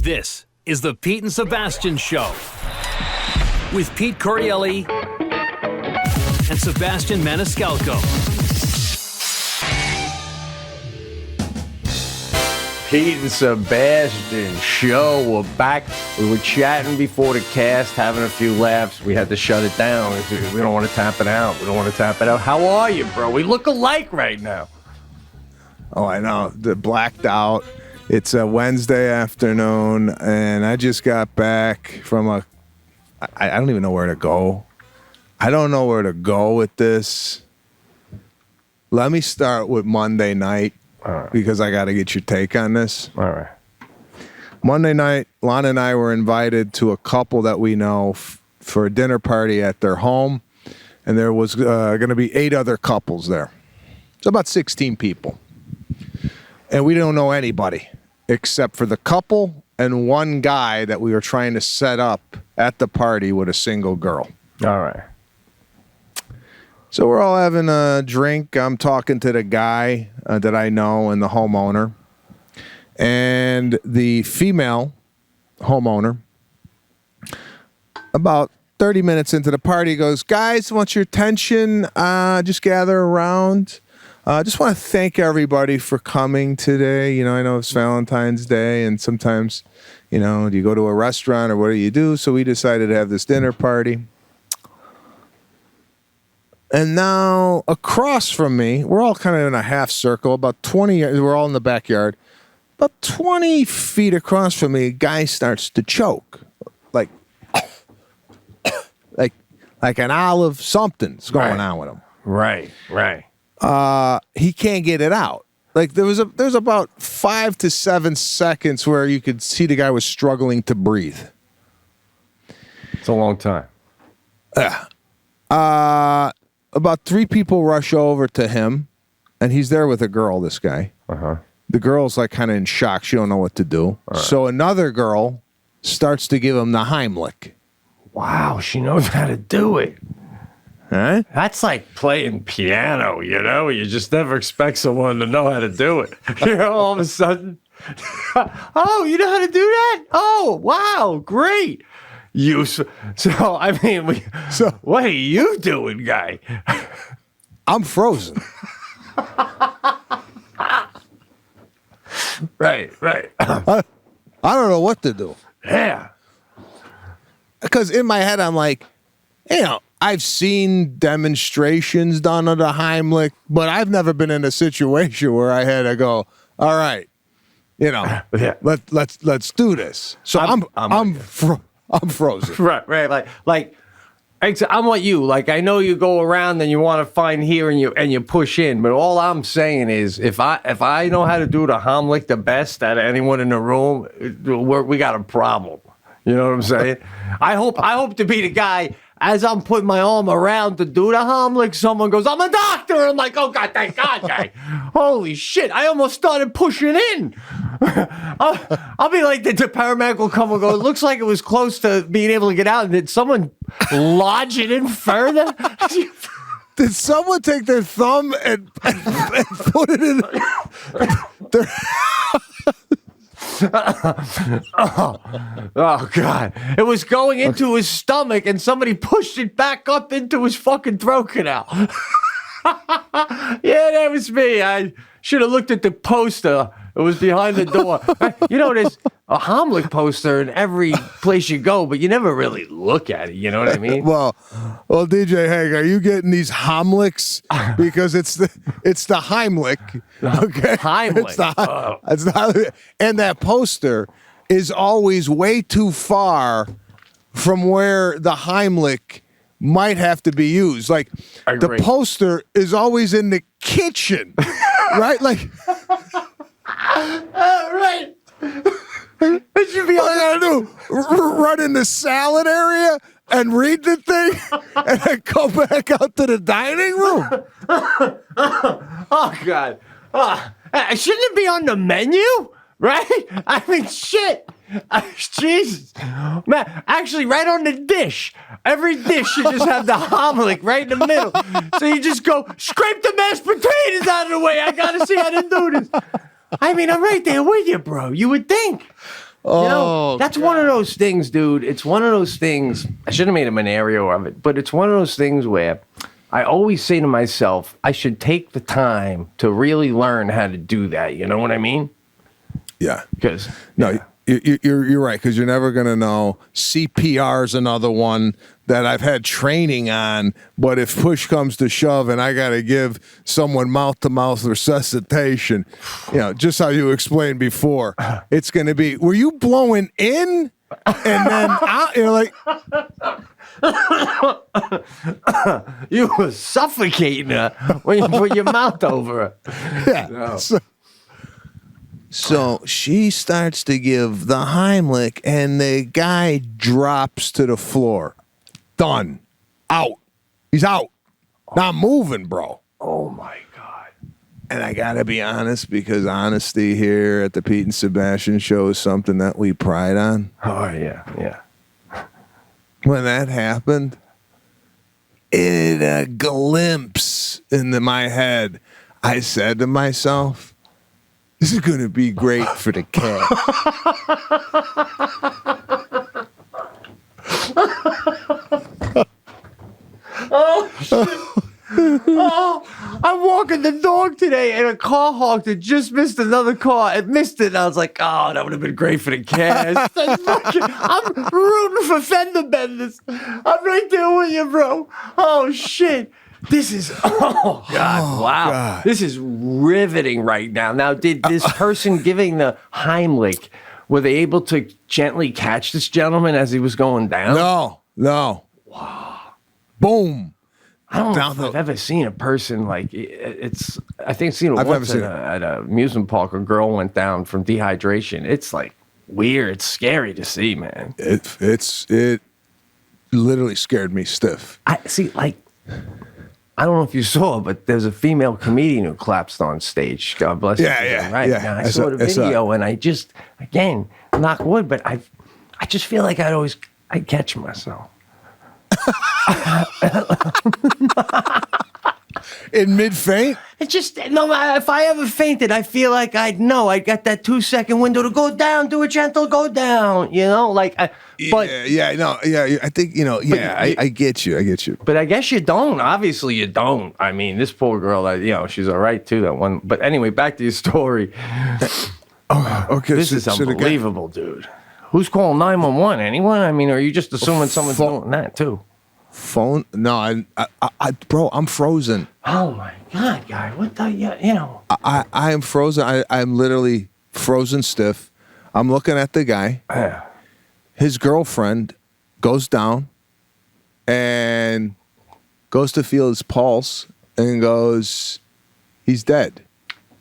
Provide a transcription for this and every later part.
This is the Pete and Sebastian Show with Pete Correale and Sebastian Maniscalco. Pete and Sebastian Show. We're back. We were chatting before the cast, having a few laughs. We had to shut it down. We don't want to tap it out. How are you, bro? We look alike right now. Oh, I know. They're blacked out. It's a Wednesday afternoon, and I just got back from I don't even know where to go. I don't know where to go with this. Let me start with Monday night, because I got to get your take on this. All right. Monday night, Lana and I were invited to a couple that we know for a dinner party at their home, and there was going to be 8 other couples there. So about 16 people. And we don't know anybody except for the couple and one guy that we were trying to set up at the party with a single girl. All right. So we're all having a drink. I'm talking to the guy that I know and the homeowner. And the female homeowner, about 30 minutes into the party, goes, "Guys, want your attention? Just gather around. Just want to thank everybody for coming today. You know, I know it's Valentine's Day, and sometimes, you know, do you go to a restaurant or what do you do? So we decided to have this dinner party." And now across from me, we're all kind of in a half circle, about 20, we're all in the backyard. About 20 feet across from me, a guy starts to choke. Like an olive, something's going on with him. Right. He can't get it out. Like there's about 5 to 7 seconds where you could see the guy was struggling to breathe. It's a long time. About 3 people rush over to him, and he's there with a girl, this guy. Uh-huh. The girl's like kind of in shock. She don't know what to do. Right. So another girl starts to give him the Heimlich. Wow, she knows how to do it. Huh? That's like playing piano, you know? You just never expect someone to know how to do it. You know, all of a sudden, oh, you know how to do that? Oh, wow, great. What are you doing, guy? I'm frozen. Right. I don't know what to do. Yeah. Because in my head, I'm like, you know, I've seen demonstrations done of the Heimlich, but I've never been in a situation where I had to go, all right, you know, let's do this. So I'm frozen. Right. Like I'm like you. Like I know you go around and you want to find here and you push in, but all I'm saying is if I know how to do the Heimlich the best out of anyone in the room, we got a problem. You know what I'm saying? I hope to be the guy. As I'm putting my arm around to do the Heimlich, someone goes, "I'm a doctor." And I'm like, "Oh, God, thank God, guy. Holy shit. I almost started pushing in." I'll be like, the paramedic will come and go, "It looks like it was close to being able to get out." And did someone lodge it in further? Did someone take their thumb and put it in their... Oh, God. It was going into his stomach, and somebody pushed it back up into his fucking throat canal. Yeah, that was me. I should have looked at the poster. It was behind the door. You know, there's a Heimlich poster in every place you go, but you never really look at it. You know what I mean? Well, DJ Hank, are you getting these Heimlichs? Because it's the Heimlich. Okay, Heimlich. It's the, and that poster is always way too far from where the Heimlich might have to be used. Like the poster is always in the kitchen, right? Like. Right. It should be all I gotta do, run in the salad area and read the thing, and then go back out to the dining room. Oh, God. Shouldn't it be on the menu? Right? I mean, shit. Jesus. Man, actually, right on the dish. Every dish should just have the Heimlich right in the middle. So you just go, scrape the mashed potatoes out of the way. I gotta see how to do this. I mean, I'm right there with you, bro. You would think. That's one of those things, dude. It's one of those things. I should have made a scenario of it, but it's one of those things where I always say to myself, I should take the time to really learn how to do that. You know what I mean? Yeah. Because you're right, because you're never gonna know. CPR's another one that I've had training on, but if push comes to shove and I gotta give someone mouth-to-mouth resuscitation, just how you explained before, it's gonna be, were you blowing in and then out? Like you were suffocating her when you put your mouth over her. Yeah. No. So she starts to give the Heimlich, and the guy drops to the floor. Done. Out. He's out. Not moving, bro. Oh, my God. And I got to be honest, because honesty here at the Pete and Sebastian show is something that we pride on. Oh, yeah. When that happened, in a glimpse into my head, I said to myself, this is going to be great for the cat. Oh, shit. Oh, I'm walking the dog today, and a car honked and just missed another car. It missed it, and I was like, oh, that would have been great for the cat. I'm rooting for fender benders. I'm right there with you, bro. Oh, shit. This is, oh, God, wow. God. This is riveting right now. Now, did this person giving the Heimlich, were they able to gently catch this gentleman as he was going down? No. Wow. Boom. I don't know if I've ever seen a person like it's. I think I've seen it once at an amusement park. A girl went down from dehydration. It's like weird. It's scary to see, man. It literally scared me stiff. I see. Like, I don't know if you saw, but there's a female comedian who collapsed on stage. God bless her. Yeah. Right. Yeah. Now, I saw the video, and I just, again, knock wood, but I just feel like I'd catch myself. In mid faint? It just if I ever fainted, I feel like I'd know. I got that 2-second window to go down, do a gentle go down. I think I get you. But I guess you don't. Obviously, you don't. I mean, this poor girl, she's all right too. That one. But anyway, back to your story. Okay. This is unbelievable, dude. Who's calling 911? Anyone? I mean, are you just assuming someone's doing that too? Phone? No, bro, I'm frozen. Oh my God, guy! What the? I am frozen. I'm literally frozen stiff. I'm looking at the guy. His girlfriend goes down and goes to feel his pulse and goes, he's dead.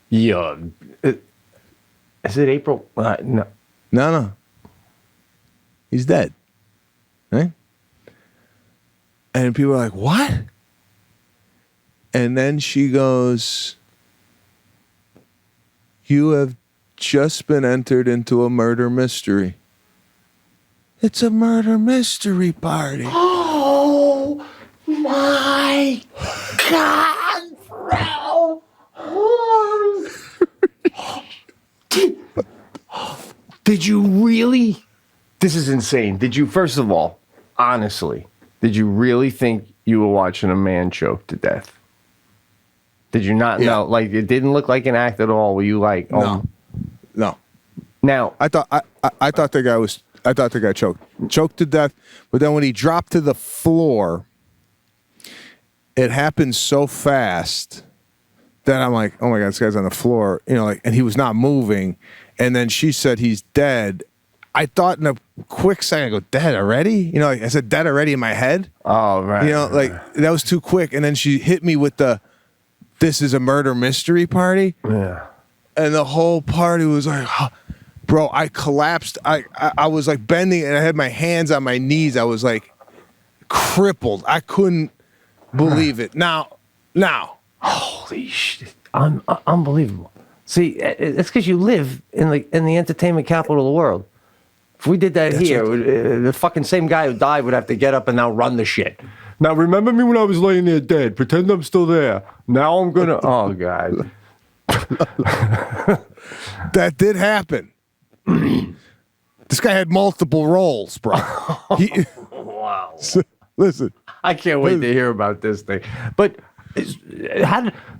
Yeah. Is it April? No. He's dead. Right? And people are like, what? And then she goes, you have just been entered into a murder mystery. It's a murder mystery party. Oh my God, bro. Did you really? This is insane. Did you, first of all, honestly, did you really think you were watching a man choke to death? Did you not know? Like, it didn't look like an act at all. Were you like, oh? No. Now, I thought the guy choked to death, but then when he dropped to the floor, it happened so fast that I'm like, oh my God, this guy's on the floor, and he was not moving. And then she said he's dead. I thought in a quick second, I go, dead already? I said dead already in my head. Oh, right. That was too quick. And then she hit me with this is a murder mystery party. Yeah. And the whole party was like, bro, I collapsed. I was like bending and I had my hands on my knees. I was like crippled. I couldn't believe it. Now. Holy shit. Unbelievable. See, it's because you live in the entertainment capital of the world. If we did that here, the fucking same guy who died would have to get up and now run the shit. Now, remember me when I was laying there dead? Pretend I'm still there. Now I'm going to... Oh, God. That did happen. This guy had multiple roles, bro. Wow. Listen. I can't wait to hear about this thing. But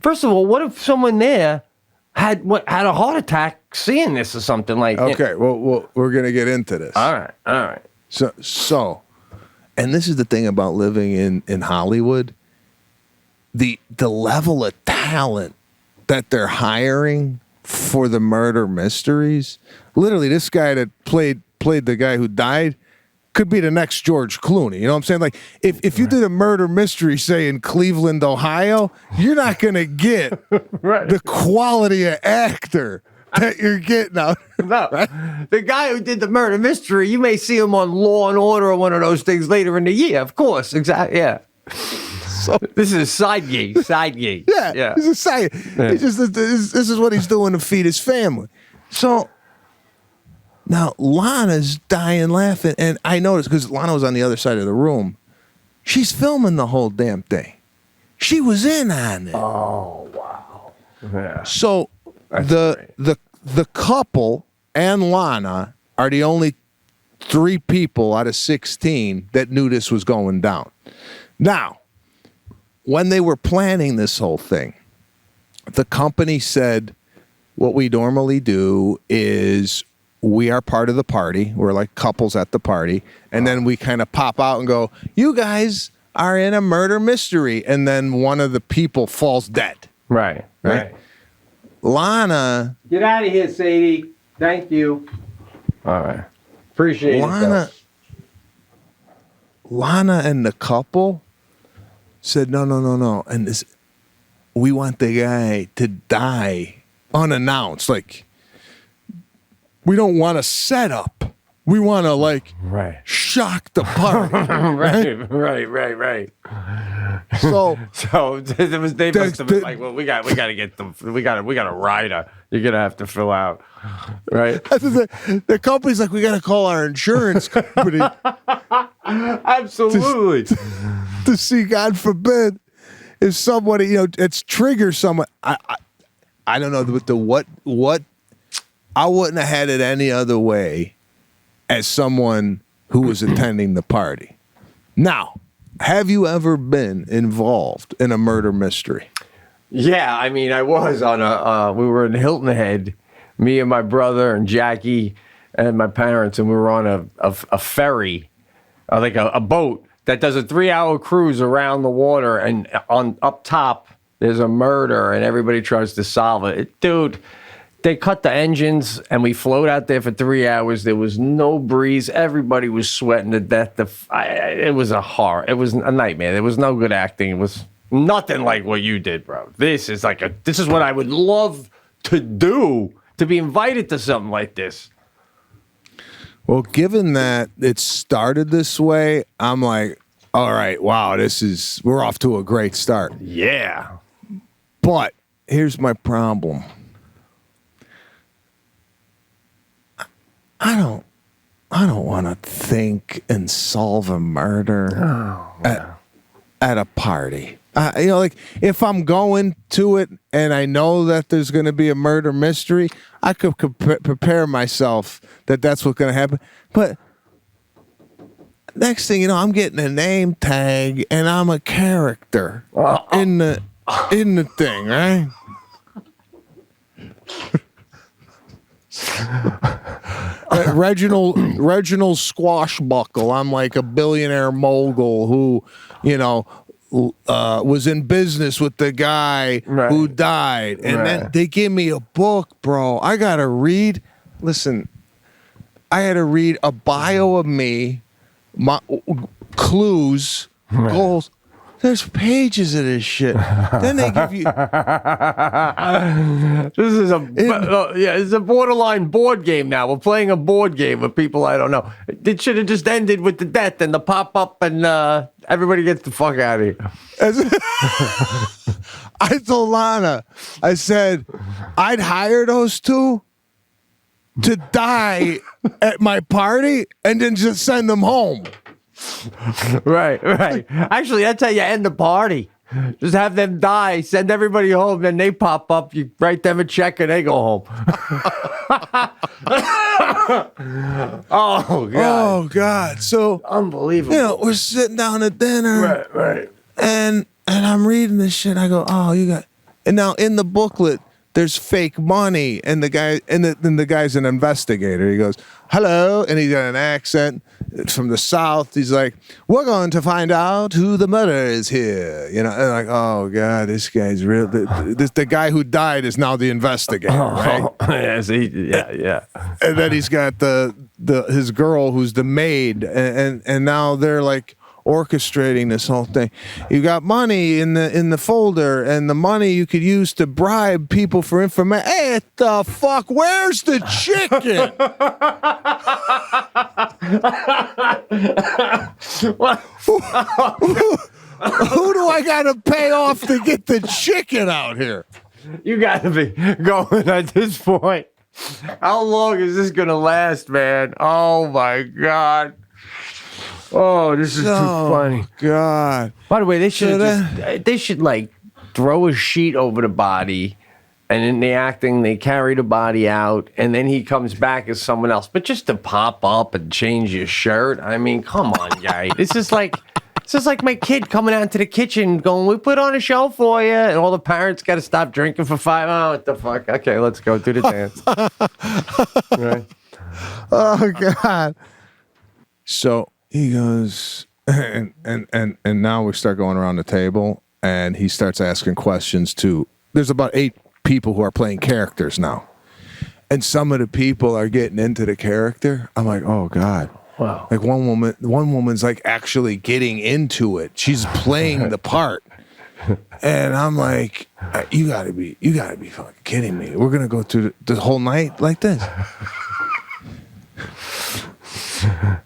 first of all, what if someone there had a heart attack seeing this or something like? Okay, well, we're gonna get into this. All right. So, and this is the thing about living in Hollywood. The level of talent that they're hiring for the murder mysteries. Literally, this guy that played the guy who died could be the next George Clooney. You know what I'm saying? Like, if you did a murder mystery, say, in Cleveland, Ohio, you're not going to get the quality of actor that you're getting out. No. Right? The guy who did the murder mystery, you may see him on Law and Order or one of those things later in the year. Of course. Exactly. Yeah. So, this is a side gig. Yeah. He's a side. Yeah. This is what he's doing to feed his family. So now Lana's dying laughing, and I noticed because Lana was on the other side of the room. She's filming the whole damn thing. She was in on it. Oh wow! Yeah. So the couple and Lana are the only 3 people out of 16 that knew this was going down. Now, when they were planning this whole thing, the company said, what we normally do is we are part of the party. We're like couples at the party. And then we kind of pop out and go, you guys are in a murder mystery. And then one of the people falls dead. Right. Lana. Get out of here, Sadie. Thank you. All right. Appreciate it. Lana and the couple said, no. And we want the guy to die unannounced. Like, we don't want a setup. We want to shock the party. Right. So it was. They must have been like, well, we got to get them. We got a rider. You're gonna have to fill out, right? The company's like, we got to call our insurance company. Absolutely. To see, God forbid, if somebody, it's triggers someone. I don't know what. I wouldn't have had it any other way as someone who was attending the party. Now, have you ever been involved in a murder mystery? Yeah, I mean, I was on we were in Hilton Head, me and my brother and Jackie and my parents, and we were on a ferry, like a boat that does a 3-hour cruise around the water, and up top there's a murder, and everybody tries to solve it. Dude, they cut the engines, and we float out there for 3 hours. There was no breeze. Everybody was sweating to death. It was a horror. It was a nightmare. There was no good acting. It was nothing like what you did, bro. This is what I would love to do, to be invited to something like this. Well, given that it started this way, I'm like, all right, wow, we're off to a great start. Yeah. But here's my problem. I don't want to think and solve a murder at a party. If I'm going to it and I know that there's going to be a murder mystery, I could prepare myself that that's what's going to happen. But next thing you know, I'm getting a name tag and I'm a character in the thing, right? Reginald Squashbuckle. I'm like a billionaire mogul who, was in business with the guy who died. And then they give me a book, bro. I got to read. Listen, I had to read a bio of me, my clues, goals. There's pages of this shit. Then they give you. This is it's a borderline board game now. We're playing a board game with people I don't know. It should have just ended with the death and the pop up and everybody gets the fuck out of here. I told Lana, I said, I'd hire those two to die at my party and then just send them home. Right. Actually, that's how you end the party. Just have them die, send everybody home, then they pop up, you write them a check, and they go home. Oh, God. Oh God! So Unbelievable. we're sitting down at dinner, Right. and I'm reading this shit. I go, oh, you got. And now in the booklet, there's fake money, and the guy's an investigator. He goes, hello, and he's got an accent from the South. He's like, we're going to find out who the murderer is here. And like, oh God, this guy's real. The guy who died is now the investigator, right? Yes, yeah. And then he's got his girl who's the maid, and now they're like orchestrating this whole thing. You got money in the folder, and the money you could use to bribe people for information. Hey, what the fuck? Where's the chicken? Who do I gotta pay off to get the chicken out here? You got to be going at this point. How long is this going to last, man? Oh, my God. Oh, this is too funny. God. By the way, they should like throw a sheet over the body, and in the acting, they carry the body out, and then he comes back as someone else. But just to pop up and change your shirt, I mean, come on, guy. This is like my kid coming out into the kitchen going, we put on a show for you, and all the parents got to stop drinking for 5 hours. Oh, what the fuck? Okay, let's go do the dance. Right. Oh, God. So he goes, and now we start going around the table, and he starts asking questions to, there's about 8 people who are playing characters now. And some of the people are getting into the character. I'm like, oh, God. Wow. Like one woman's like actually getting into it. She's playing the part. And I'm like, you gotta be fucking kidding me. We're gonna go through the whole night like this.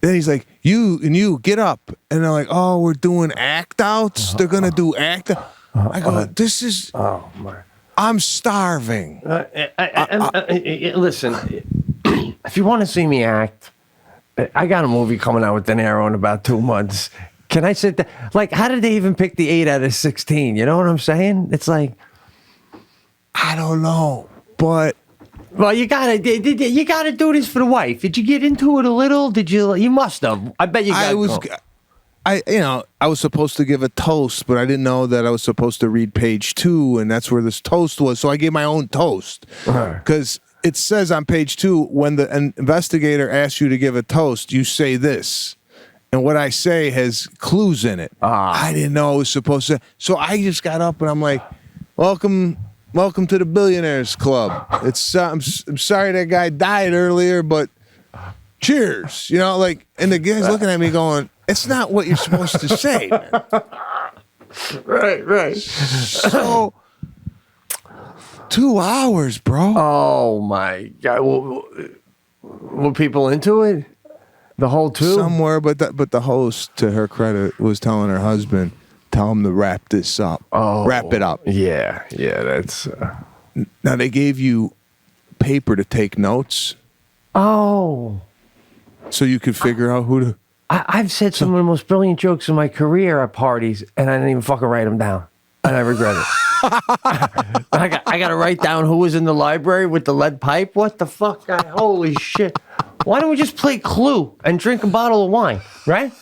Then he's like, you get up. And they're like, oh, we're doing act outs. They're gonna do act. I go, this is. Oh my. I'm starving. Listen, if you want to see me act, I got a movie coming out with De Niro in about 2 months. Can I sit there? Like, how did they even pick the 8 out of 16? You know what I'm saying? It's like, I don't know, but well, you gotta do this for the wife. Did you get into it a little? Did you? You must have. I bet you. I was supposed to give a toast, but I didn't know that I was supposed to read page 2, and that's where this toast was. So I gave my own toast because it says on page 2, when the investigator asks you to give a toast, you say this. And what I say has clues in it. I didn't know I was supposed to. So I just got up and I'm like, welcome to the Billionaires Club. I'm sorry that guy died earlier, but cheers. And the guy's looking at me going, it's not what you're supposed to say, man. Right. So 2 hours, bro. Oh my God! Were people into it? The whole 2? Somewhere, but the host, to her credit, was telling her husband, "Tell him to wrap this up. Wrap it up." Yeah. That's. Now they gave you paper to take notes. Oh. So you could figure out who to. I've said some of the most brilliant jokes in my career at parties, and I didn't even fucking write them down. And I regret it. I got to write down who was in the library with the lead pipe. What the fuck, guy? Holy shit. Why don't we just play Clue and drink a bottle of wine, right?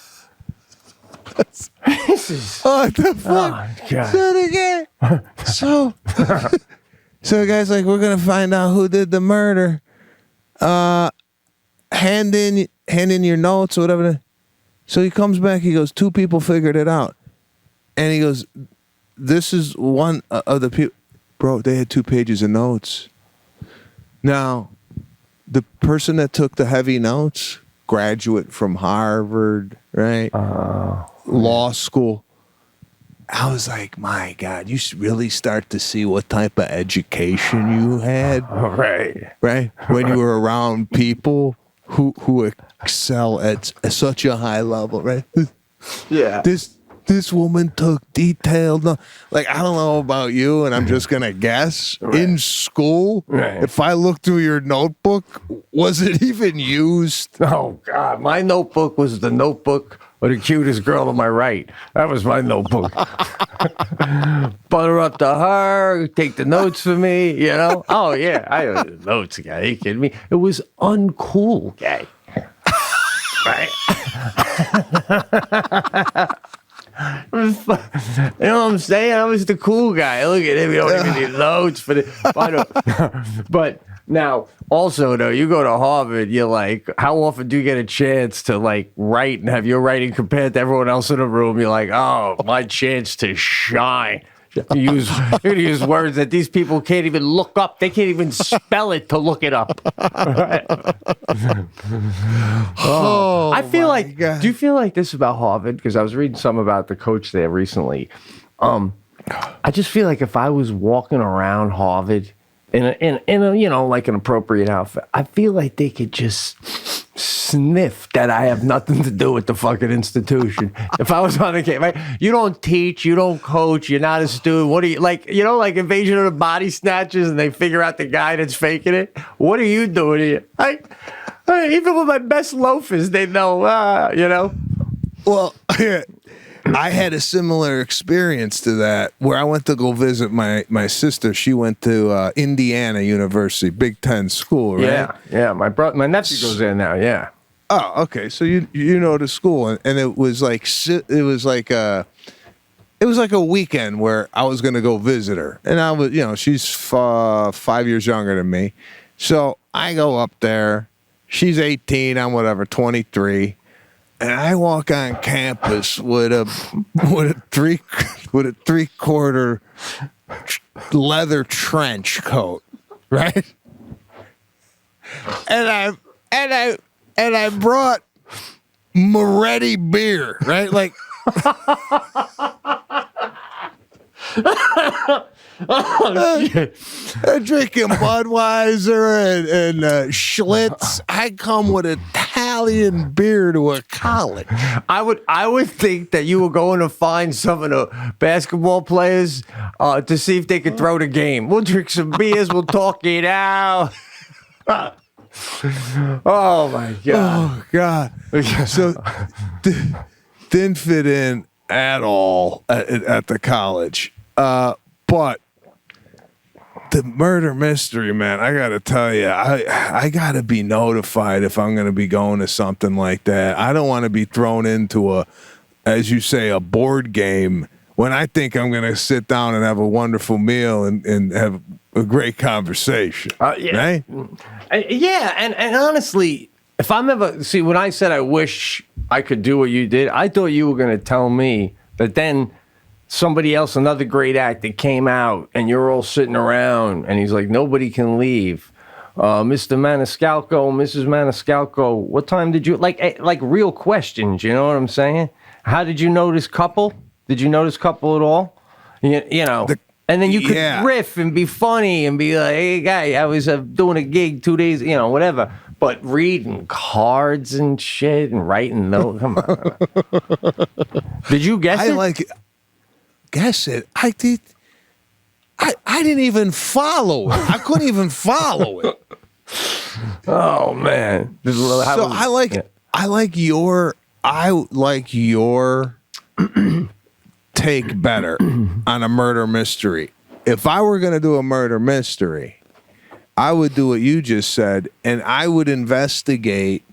This is... What the fuck? Oh, God. Do it again. So the guy's like, we're going to find out who did the murder. Hand in your notes or whatever. So he comes back, he goes, 2 people figured it out. And he goes, this is one of the people. Bro, they had 2 pages of notes. Now, the person that took the heavy notes, graduate from Harvard, right? Law school. I was like, my God, you really start to see what type of education you had. Right. When you were around people who excel at such a high level, right? Yeah. This woman took detailed, like, I don't know about you, and I'm just going to guess. Right. In school, if I look through your notebook, was it even used? Oh, God. My notebook was the notebook or the cutest girl to my right. That was my notebook. Butter up to her, take the notes for me, you know? Oh, yeah, I have the notes, guy. Are you kidding me? It was uncool, guy. Right? You know what I'm saying? I was the cool guy. Look at him. You don't even need notes for the. But now, also though, you go to Harvard. You're like, how often do you get a chance to like write and have your writing compared to everyone else in the room? You're like, oh, my chance to shine. You're gonna use words that these people can't even look up. They can't even spell it to look it up. Oh, I feel like. God. Do you feel like this about Harvard? Because I was reading some about the coach there recently. I just feel like if I was walking around Harvard in a you know, like an appropriate outfit, I feel like they could just sniff that I have nothing to do with the fucking institution. If I was on a game, right? You don't teach, you don't coach, you're not a student. What are you like? You know, like Invasion of the Body Snatchers, and they figure out the guy that's faking it. What are you doing here? Even with my best loafers, they know. You know. Well, I had a similar experience to that where I went to go visit my sister. She went to Indiana University, Big Ten school, right? Yeah. My nephew goes there now. Yeah. Oh, okay. So you know the school, and it was like a weekend where I was gonna go visit her, and I was, you know, she's 5 years younger than me, so I go up there. She's 18. I'm whatever 23. And I walk on campus with a 3/4 leather trench coat, right? And I brought Moretti beer, right? Like Shit. drinking Budweiser and Schlitz. I come with Italian beer to a college. I would think that you were going to find some of the basketball players to see if they could throw the game. We'll drink some beers. We'll talk it out. Oh my god! Oh god! So didn't fit in at all at the college, but the murder mystery, man. I gotta tell you, I gotta be notified if I'm gonna be going to something like that. I don't want to be thrown into as you say, a board game when I think I'm gonna sit down and have a wonderful meal and have a great conversation. Yeah. Right? Yeah, and honestly, if I'm ever when I said I wish I could do what you did, I thought you were going to tell me that then somebody else, another great actor, came out and you're all sitting around and he's like, nobody can leave. Mr. Maniscalco, Mrs. Maniscalco, what time did you like real questions? You know what I'm saying? How did you know this couple? Did you know this couple at all? You know. And then you could riff and be funny and be like, hey, guy, I was doing a gig 2 days, you know, whatever. But reading cards and shit and writing notes, come on. Did you guess it? Guess it. I did. I didn't even follow it. I couldn't even follow it. Oh, man. I like your take better on a murder mystery. If I were going to do a murder mystery, I would do what you just said, and I would investigate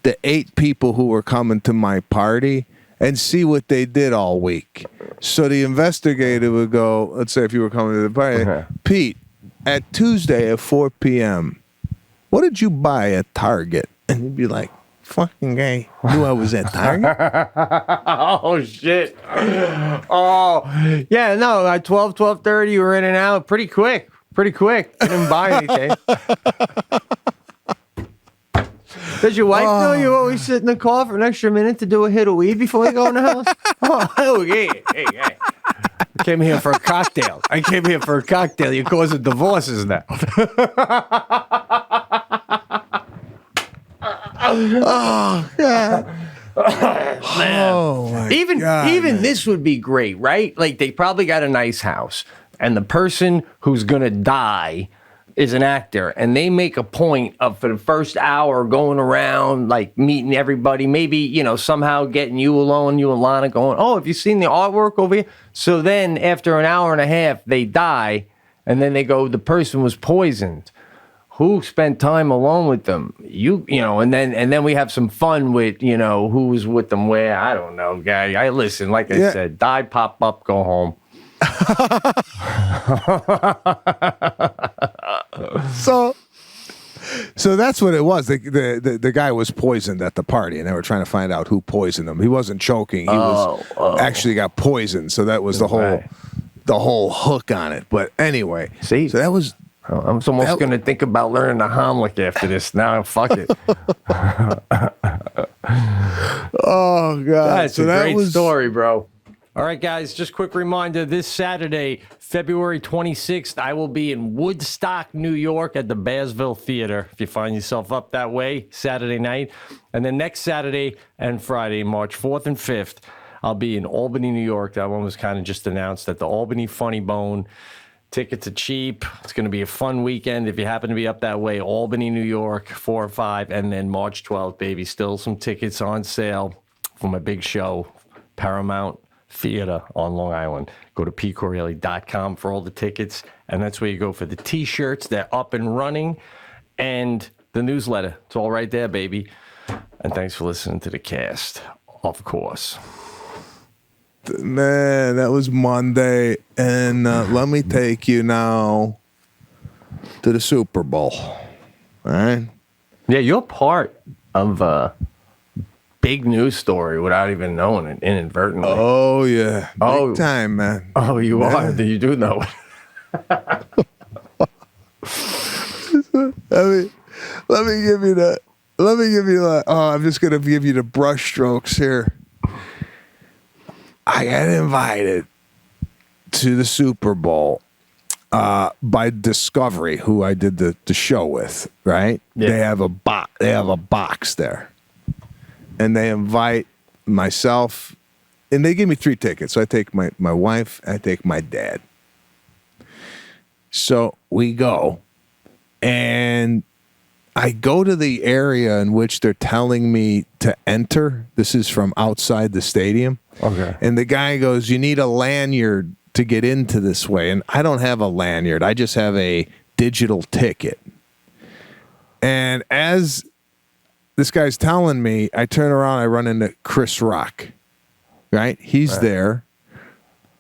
the 8 people who were coming to my party and see what they did all week. So the investigator would go, let's say if you were coming to the party, Pete, at Tuesday at 4 p.m., what did you buy at Target? And he'd be like, fucking guy knew I was at Target. Oh shit! Oh yeah, no. At 12:30, you were in and out pretty quick. I didn't buy anything. Does your wife know you always sit in the car for an extra minute to do a hit of weed before you go in the house? Oh yeah, hey. I came here for a cocktail. You're causing divorces now. Oh god. Man. Oh my even God. This would be great, right? Like they probably got a nice house, and the person who's gonna die is an actor, and they make a point of, for the first hour, going around, like, meeting everybody, maybe, you know, somehow getting you alone, you and Lana, going, oh, have you seen the artwork over here? So then after an hour and a half, they die, and then they go, the person was poisoned. Who spent time alone with them? You know, and then we have some fun with, you know, who was with them where. I don't know, guy. I listen, like I said, die, pop up, go home. So that's what it was. The guy was poisoned at the party, and they were trying to find out who poisoned him. He wasn't choking. He actually got poisoned. So that was the whole hook on it. But anyway, see, so that was. I'm almost going to think about learning the Hamlet after this. Now, fuck it. Oh, God. That's a great story, bro. All right, guys, just quick reminder. This Saturday, February 26th, I will be in Woodstock, New York at the Bearsville Theater. If you find yourself up that way, Saturday night. And then next Saturday and Friday, March 4th and 5th, I'll be in Albany, New York. That one was kind of just announced at the Albany Funny Bone. Tickets are cheap. It's going to be a fun weekend. If you happen to be up that way, Albany, New York, 4 or 5, and then March 12th, baby. Still some tickets on sale for my big show, Paramount Theater on Long Island. Go to pcorreale.com for all the tickets, and that's where you go for the T-shirts. They're up and running, and the newsletter. It's all right there, baby. And thanks for listening to the cast, of course. Man, that was Monday, and let me take you now to the Super Bowl. All right? Yeah, you're part of a big news story without even knowing it, inadvertently. Oh, yeah. Big time, man. Oh, you are? You do know it. Let me give you that. I'm just going to give you the brush strokes here. I got invited to the Super Bowl by Discovery, who I did the show with, right? Yeah. They have a box there. And they invite myself, and they give me 3 tickets. So I take my wife, I take my dad. So we go, and I go to the area in which they're telling me to enter. This is from outside the stadium. Okay. And the guy goes, you need a lanyard to get into this way. And I don't have a lanyard. I just have a digital ticket. And as this guy's telling me, I turn around, I run into Chris Rock, right? He's there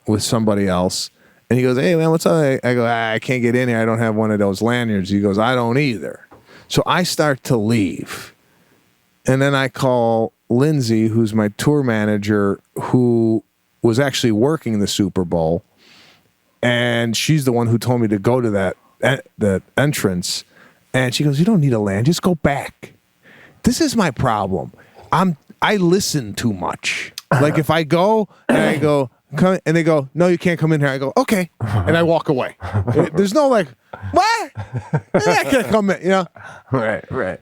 with somebody else. And he goes, hey, man, what's up? I go, I can't get in here. I don't have one of those lanyards. He goes, I don't either. So I start to leave. And then I call Lindsay, who's my tour manager, who was actually working the Super Bowl. And she's the one who told me to go to that entrance. And she goes, you don't need a land. Just go back. This is my problem. I listen too much. Like if I go and I go, come, and they go, no, you can't come in here. I go, okay. And I walk away. There's no like, what? I can't come in, you know? Right.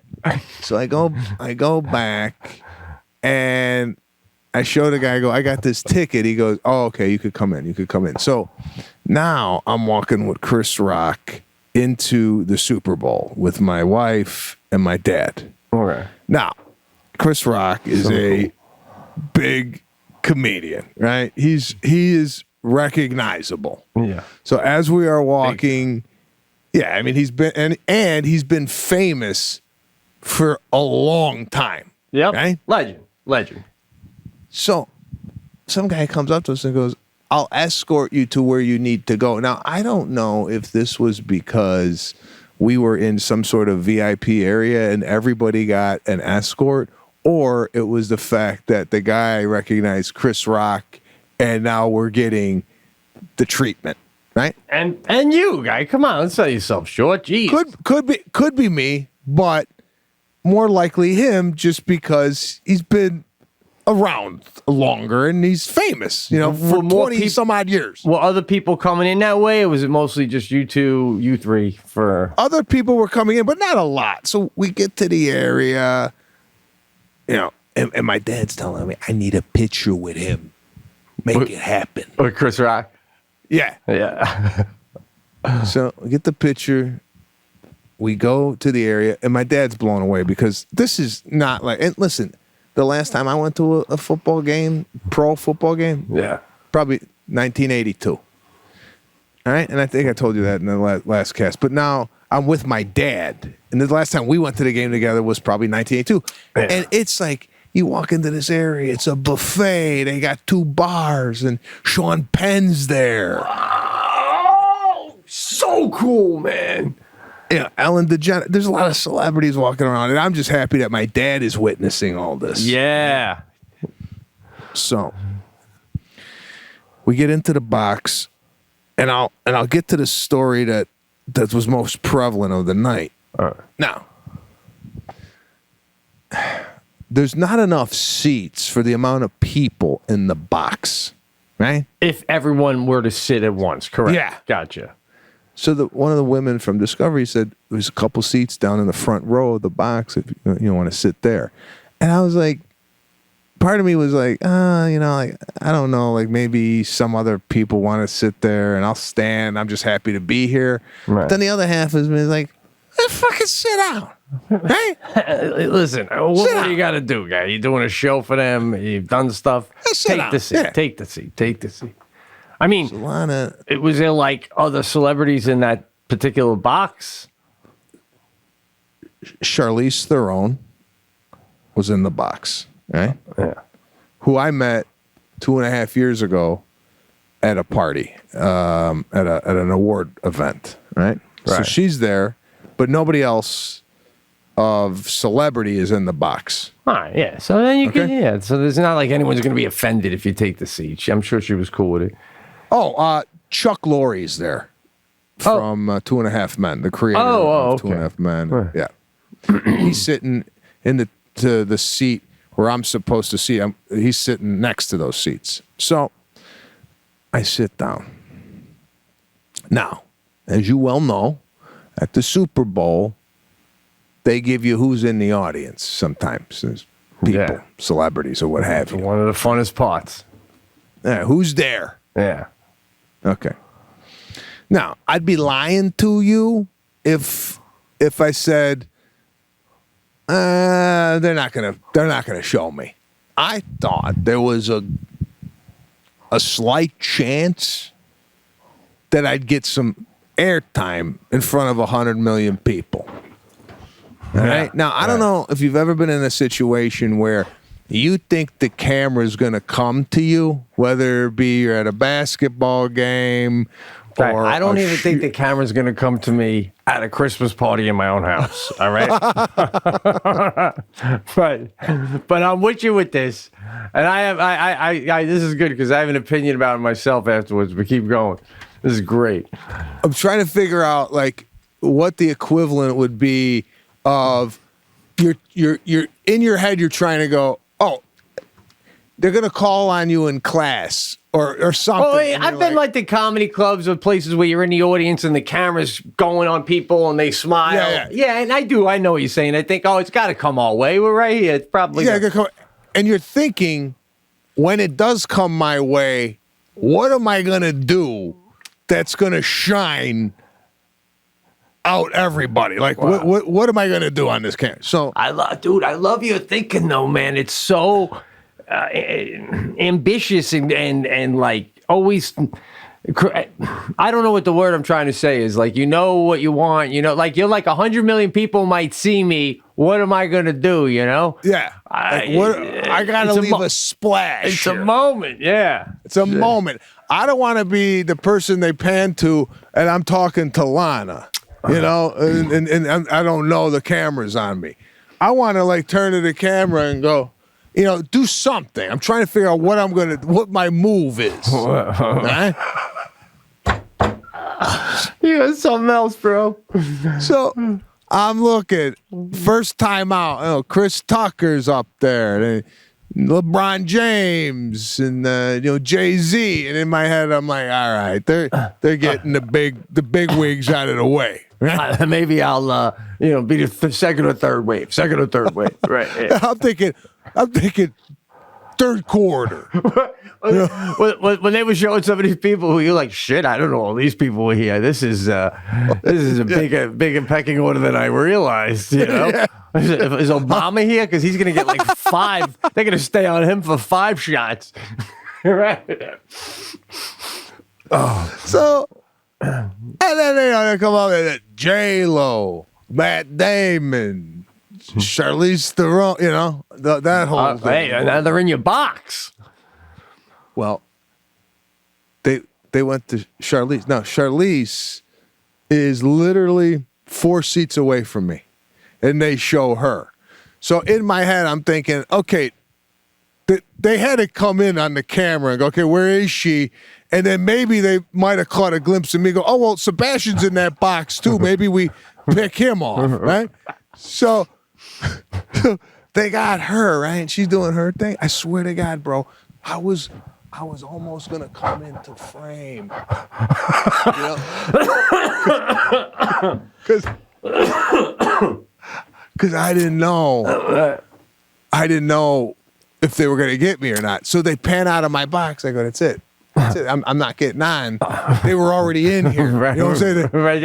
So I go back and I show the guy, I go, I got this ticket. He goes, oh, okay, you could come in. So now I'm walking with Chris Rock into the Super Bowl with my wife and my dad. Okay. Now, Chris Rock is a big comedian, right? He is recognizable. Yeah. So as we are walking, I mean he's been famous for a long time. Yep. Right? Legend. So some guy comes up to us and goes, I'll escort you to where you need to go. Now, I don't know if this was because we were in some sort of VIP area and everybody got an escort, or it was the fact that the guy recognized Chris Rock and now we're getting the treatment, right? And you, guy, come on, let's sell yourself short. Jeez. Could be me, but more likely him just because he's been around longer and he's famous, you know, for 20 some odd years. Were other people coming in that way, or was it mostly just you two, you three? For other people were coming in, but not a lot. So we get to the area, you know, and my dad's telling me I need a picture with him. Make it happen. With Chris Rock? Yeah. Yeah. So we get the picture, we go to the area, and my dad's blown away because this is not like. And listen, the last time I went to a football game, pro football game, probably 1982. All right, and I think I told you that in the last cast. But now I'm with my dad, and the last time we went to the game together was probably 1982. Yeah. And it's like you walk into this area, it's a buffet. They got 2 bars, and Sean Penn's there. Oh, so cool, man. Yeah, Ellen DeGeneres. There's a lot of celebrities walking around, and I'm just happy that my dad is witnessing all this. Yeah. So we get into the box, and I'll get to the story that was most prevalent of the night. Now, there's not enough seats for the amount of people in the box, right? If everyone were to sit at once, correct? Yeah. Gotcha. So one of the women from Discovery said there's a couple seats down in the front row of the box if you want to sit there. And I was like, part of me was like, like I don't know, like maybe some other people want to sit there and I'll stand. I'm just happy to be here. Right. But then the other half is me like, fucking sit down. Right? Listen, what do you got to do, guy? You're doing a show for them. You've done stuff. Take the seat. Yeah. Take the seat. Take the seat. I mean, was there like other celebrities in that particular box? Charlize Theron was in the box, right? Yeah. Who I met 2.5 years ago at a party, at an award event, right? So she's there, but nobody else of celebrity is in the box. All right, yeah. So then you can, so there's not like anyone's going to be offended if you take the seat. I'm sure she was cool with it. Oh, Chuck Lorre's there from 2.5 Men, the creator of 2.5 Men. Right. Yeah, he's sitting in the seat where I'm supposed to see him. He's sitting next to those seats. So I sit down. Now, as you well know, at the Super Bowl, they give you who's in the audience sometimes. There's people, celebrities, or what have you. One of the funnest parts. Yeah, who's there? Yeah. Okay. Now, I'd be lying to you if I said they're not gonna show me. I thought there was a slight chance that I'd get some airtime in front of 100 million people. All right. Now, I don't know if you've ever been in a situation where you think the camera's going to come to you, whether it be you're at a basketball game or I don't even think the camera's going to come to me at a Christmas party in my own house. All right. but I'm with you with this. And I this is good because I have an opinion about it myself afterwards, but keep going. This is great. I'm trying to figure out like what the equivalent would be of you're in your head, you're trying to go, oh, they're going to call on you in class or something. Oh, I've been like the comedy clubs or places where you're in the audience and the camera's going on people and they smile. Yeah, and I do. I know what you're saying. I think, it's got to come our way. We're right here. It's probably. And you're thinking, when it does come my way, what am I going to do that's going to shine out everybody? Like, what am I going to do on this camera? So, I love your thinking though, man. It's so ambitious and like always. I don't know what the word I'm trying to say is. Like, you know what you want. You know, like you're like 100 million people might see me. What am I going to do? You know? Yeah. I got to leave a splash. It's a moment. Yeah. It's a moment. I don't want to be the person they pan to, and I'm talking to Lana. You know, and I don't know the camera's on me. I want to like turn to the camera and go, do something. I'm trying to figure out what my move is. Right? You got something else, bro. So I'm looking. First time out, Chris Tucker's up there. LeBron James and Jay-Z, and in my head I'm like, all right, they're getting the big wigs out of the way. Right? Maybe I'll be the second or third wave. Right. Yeah. I'm thinking third quarter. When they were showing some of these people who you're like, shit, I don't know all these people were here. This is a bigger pecking order than I realized. You know, is Obama here? Because he's gonna get like 5. They're gonna stay on him for 5 shots. Right. So, and then they come up with J-Lo, Matt Damon, Charlize Theron. You know that whole thing. Hey, now they're in your box. Well, they went to Charlize. Now, Charlize is literally 4 seats away from me, and they show her. So in my head, I'm thinking, okay, they had to come in on the camera and go, okay, where is she? And then maybe they might have caught a glimpse of me. Go, oh well, Sebastian's in that box too. Maybe we pick him off, right? So they got her, right? And she's doing her thing. I swear to God, bro, I was almost gonna come into frame, you know, because I didn't know if they were gonna get me or not. So they pan out of my box. I go, that's it. I'm not getting on. They were already in here. Right, you know what I'm saying? Right.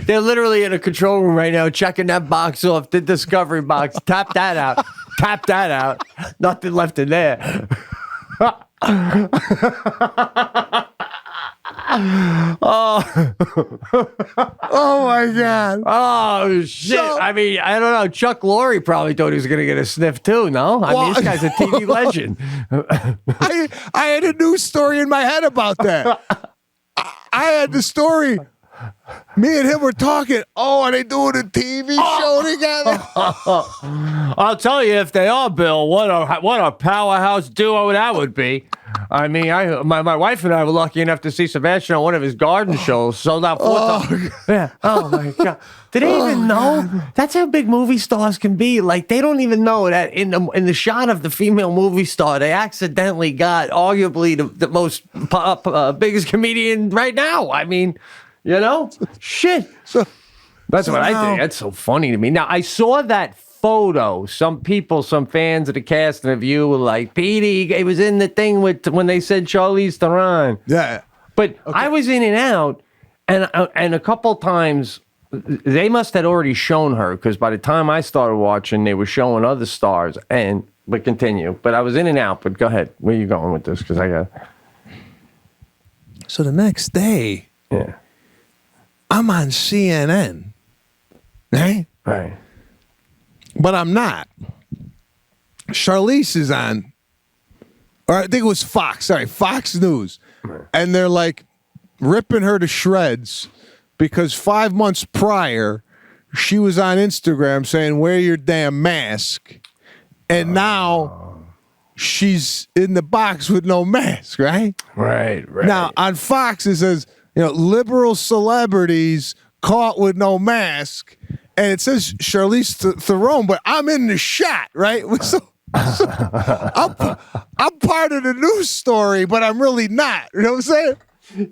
They're literally in a control room right now, checking that box off, the discovery box. Tap that out. Tap that out. Nothing left in there. Oh my God. Oh shit. So, I mean, I don't know. Chuck Lorre probably thought he was gonna get a sniff too, no? I mean, this guy's a TV legend. I had a news story in my head about that. I had the story. Me and him were talking. Oh, are they doing a TV show together? I'll tell you, if they are, Bill, what a powerhouse duo that would be. I mean, my wife and I were lucky enough to see Sebastian on one of his garden shows. Sold out 4 times. Yeah. Oh my God. Did they even know? That's how big movie stars can be. Like they don't even know that in the shot of the female movie star, they accidentally got arguably the most biggest comedian right now. I mean, you know, shit. That's what I think. That's so funny to me. Now I saw that photo. Some fans of the cast and of you were like, Petey, it was in the thing when they said Charlize Theron. Yeah. But okay. I was in and out, and a couple times they must had already shown her because by the time I started watching, they were showing other stars. But continue. But I was in and out. But go ahead. Where are you going with this? Because I got. So the next day, yeah, I'm on CNN, right? Right. But I'm not. Charlize is on, or I think it was Fox. Sorry, Fox News. Right. And they're like ripping her to shreds because 5 months prior, she was on Instagram saying, wear your damn mask. And now she's in the box with no mask, right? Right. Now, on Fox, it says, liberal celebrities caught with no mask. And it says Charlize Theron, but I'm in the shot, right? So I'm part of the news story, but I'm really not. You know what I'm saying?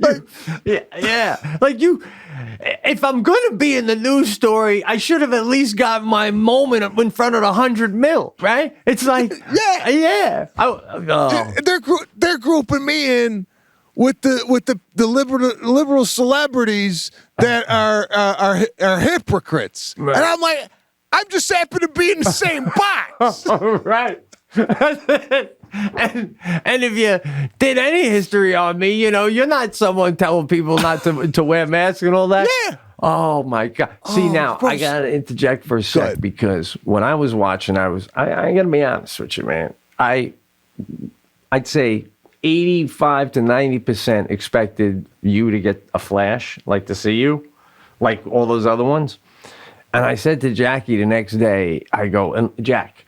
Like, yeah. Like if I'm going to be in the news story, I should have at least got my moment in front of the 100 mil, right? It's like, yeah. They're grouping me in with the liberal celebrities that are hypocrites, right. And I'm like, I'm just happen to be in the same box, right? and if you did any history on me, you're not someone telling people not to wear masks and all that. Yeah. Oh my God. See now, I gotta interject for a sec because when I was watching, I gotta be honest with you, man. I'd say 85 to 90% expected you to get a flash, like to see you, like all those other ones. And I said to Jackie the next day, I go, Jack,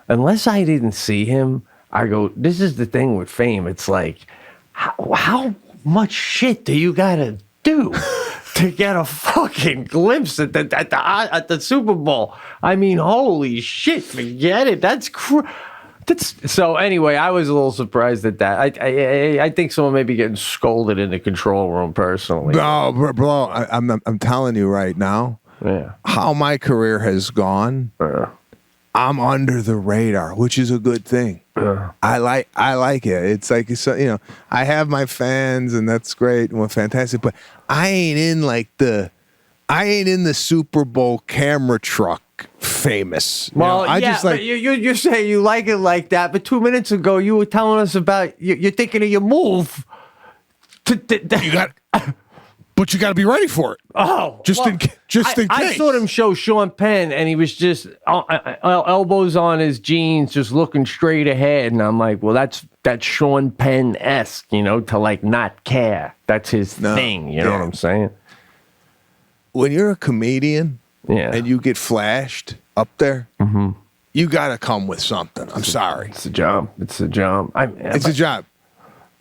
unless I didn't see him, I go, this is the thing with fame. It's like, how much shit do you gotta do to get a fucking glimpse at the Super Bowl? I mean, holy shit, forget it. So anyway, I was a little surprised at that. I think someone may be getting scolded in the control room personally. No, bro, I'm telling you right now, how my career has gone. I'm under the radar, which is a good thing. I like it. It's like, I have my fans, and that's great and fantastic. But I ain't in the Super Bowl camera truck famous. Well, but you're saying you like it like that. But 2 minutes ago, you were telling us about you're thinking of your move. You got. But you got to be ready for it. Oh, in case. I saw him show Sean Penn, and he was just elbows on his jeans, just looking straight ahead. And I'm like, well, that's Sean Penn-esque, to like not care. That's his thing. You know what I'm saying? When you're a comedian, yeah, and you get flashed up there, you got to come with something. I'm sorry. It's a job. It's a job. It's a job.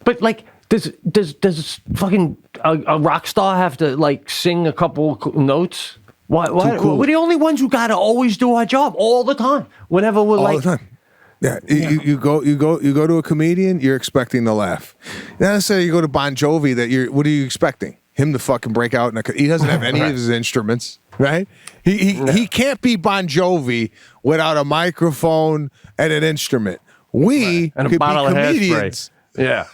But like. Does fucking a rock star have to like sing a couple notes? Why? Cool. We're the only ones who gotta always do our job all the time. Whenever we're all the time. Yeah, you go to a comedian, you're expecting to laugh. Not necessarily you go to Bon Jovi. What are you expecting? Him to fucking break out? He doesn't have any of his instruments, right? He can't be Bon Jovi without a microphone and an instrument. We and a could bottle be of comedians. Hairspray. Yeah,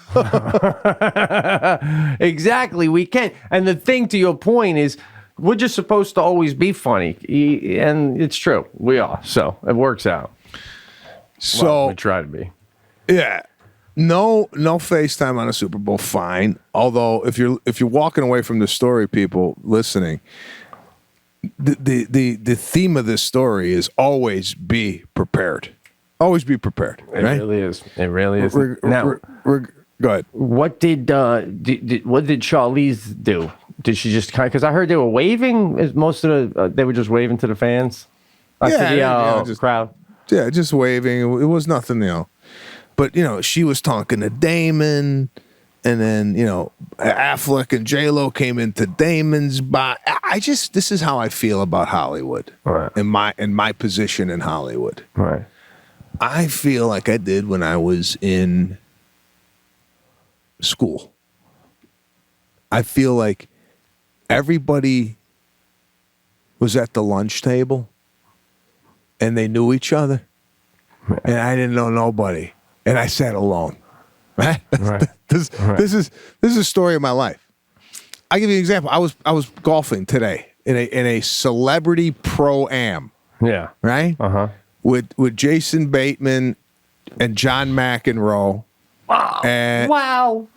exactly. We can. And the thing, to your point, is we're just supposed to always be funny, and it's true. We are. So it works out. So we try to be. Yeah. No FaceTime on a Super Bowl. Fine. Although if you're walking away from the story, people listening, the theme of this story is always be prepared. Always be prepared. It right? really is. It really is. Now, go ahead. What did Charlize do? Did she just because I heard they were waving? They were just waving to the fans, to the crowd. Yeah, just waving. It was nothing, But she was talking to Damon, and then Affleck and J-Lo came into Damon's body. This is how I feel about Hollywood. Right. In my position in Hollywood. Right. I feel like I did when I was in school. I feel like everybody was at the lunch table and they knew each other, and I didn't know nobody, and I sat alone. Right? Right. This is a story of my life. I'll give you an example. I was golfing today in a celebrity pro-am. Yeah. Right? Uh-huh. With Jason Bateman and John McEnroe. Wow. And wow.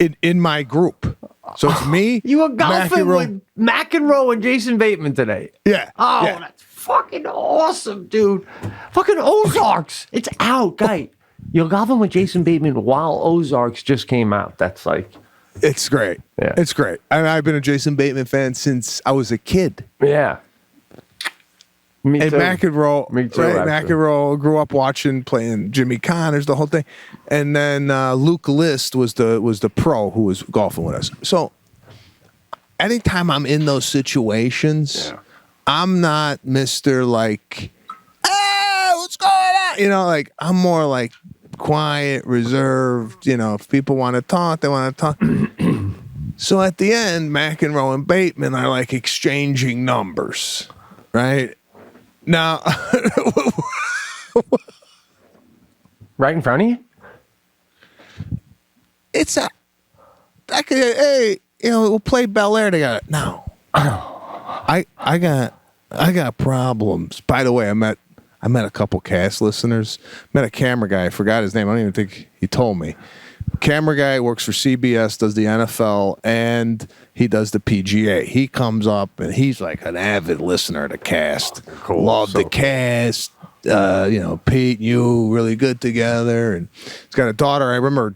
In my group. So it's me. You were golfing with McEnroe and Jason Bateman today. Yeah. Oh, yeah. That's fucking awesome, dude. Fucking Ozarks. It's out, guy. You're golfing with Jason Bateman while Ozarks just came out. That's like... It's great. Yeah. It's great. I've been a Jason Bateman fan since I was a kid. Yeah. Me and too. McEnroe, Me too, right? actually. McEnroe grew up playing Jimmy Connors, the whole thing, and then Luke List was the pro who was golfing with us. So anytime I'm in those situations, I'm not Mr. like, hey, what's going on? Like I'm more like quiet, reserved. If people want to talk, they want to talk. So at the end, McEnroe and Bateman are like exchanging numbers, right? Now, right in front of you? We'll play Bel Air together. No, I got problems. By the way, I met a couple cast listeners. Met a camera guy. I forgot his name. I don't even think he told me. Camera guy works for CBS, does the NFL, and he does the PGA. He comes up and he's like an avid listener to cast. Cool. Love the cast. Pete and you really good together. And he's got a daughter. I remember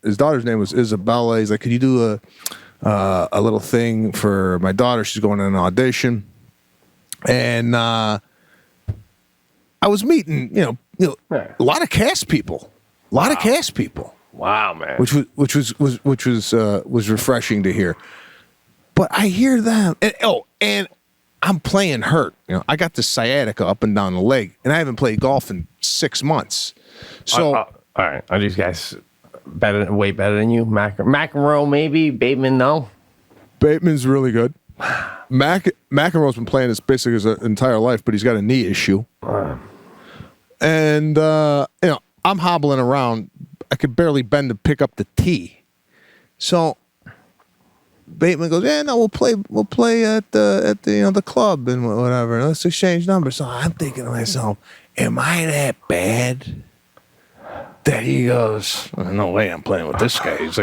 his daughter's name was Isabella. He's like, could you do a little thing for my daughter? She's going in an audition. And I was meeting, a lot of cast people. Cast people. Wow, man. Which was refreshing to hear. But I hear them, and I'm playing hurt. I got the sciatica up and down the leg, and I haven't played golf in 6 months. So, all right, are these guys way better than you? McEnroe, maybe. Bateman, no. Bateman's really good. McEnroe's been playing this basically his entire life, but he's got a knee issue. And I'm hobbling around. I could barely bend to pick up the tee. So Bateman goes, "Yeah, no, we'll play at the club and whatever. Let's exchange numbers." So I'm thinking to myself, "Am I that bad?" That he goes, "No way, I'm playing with this guy. It's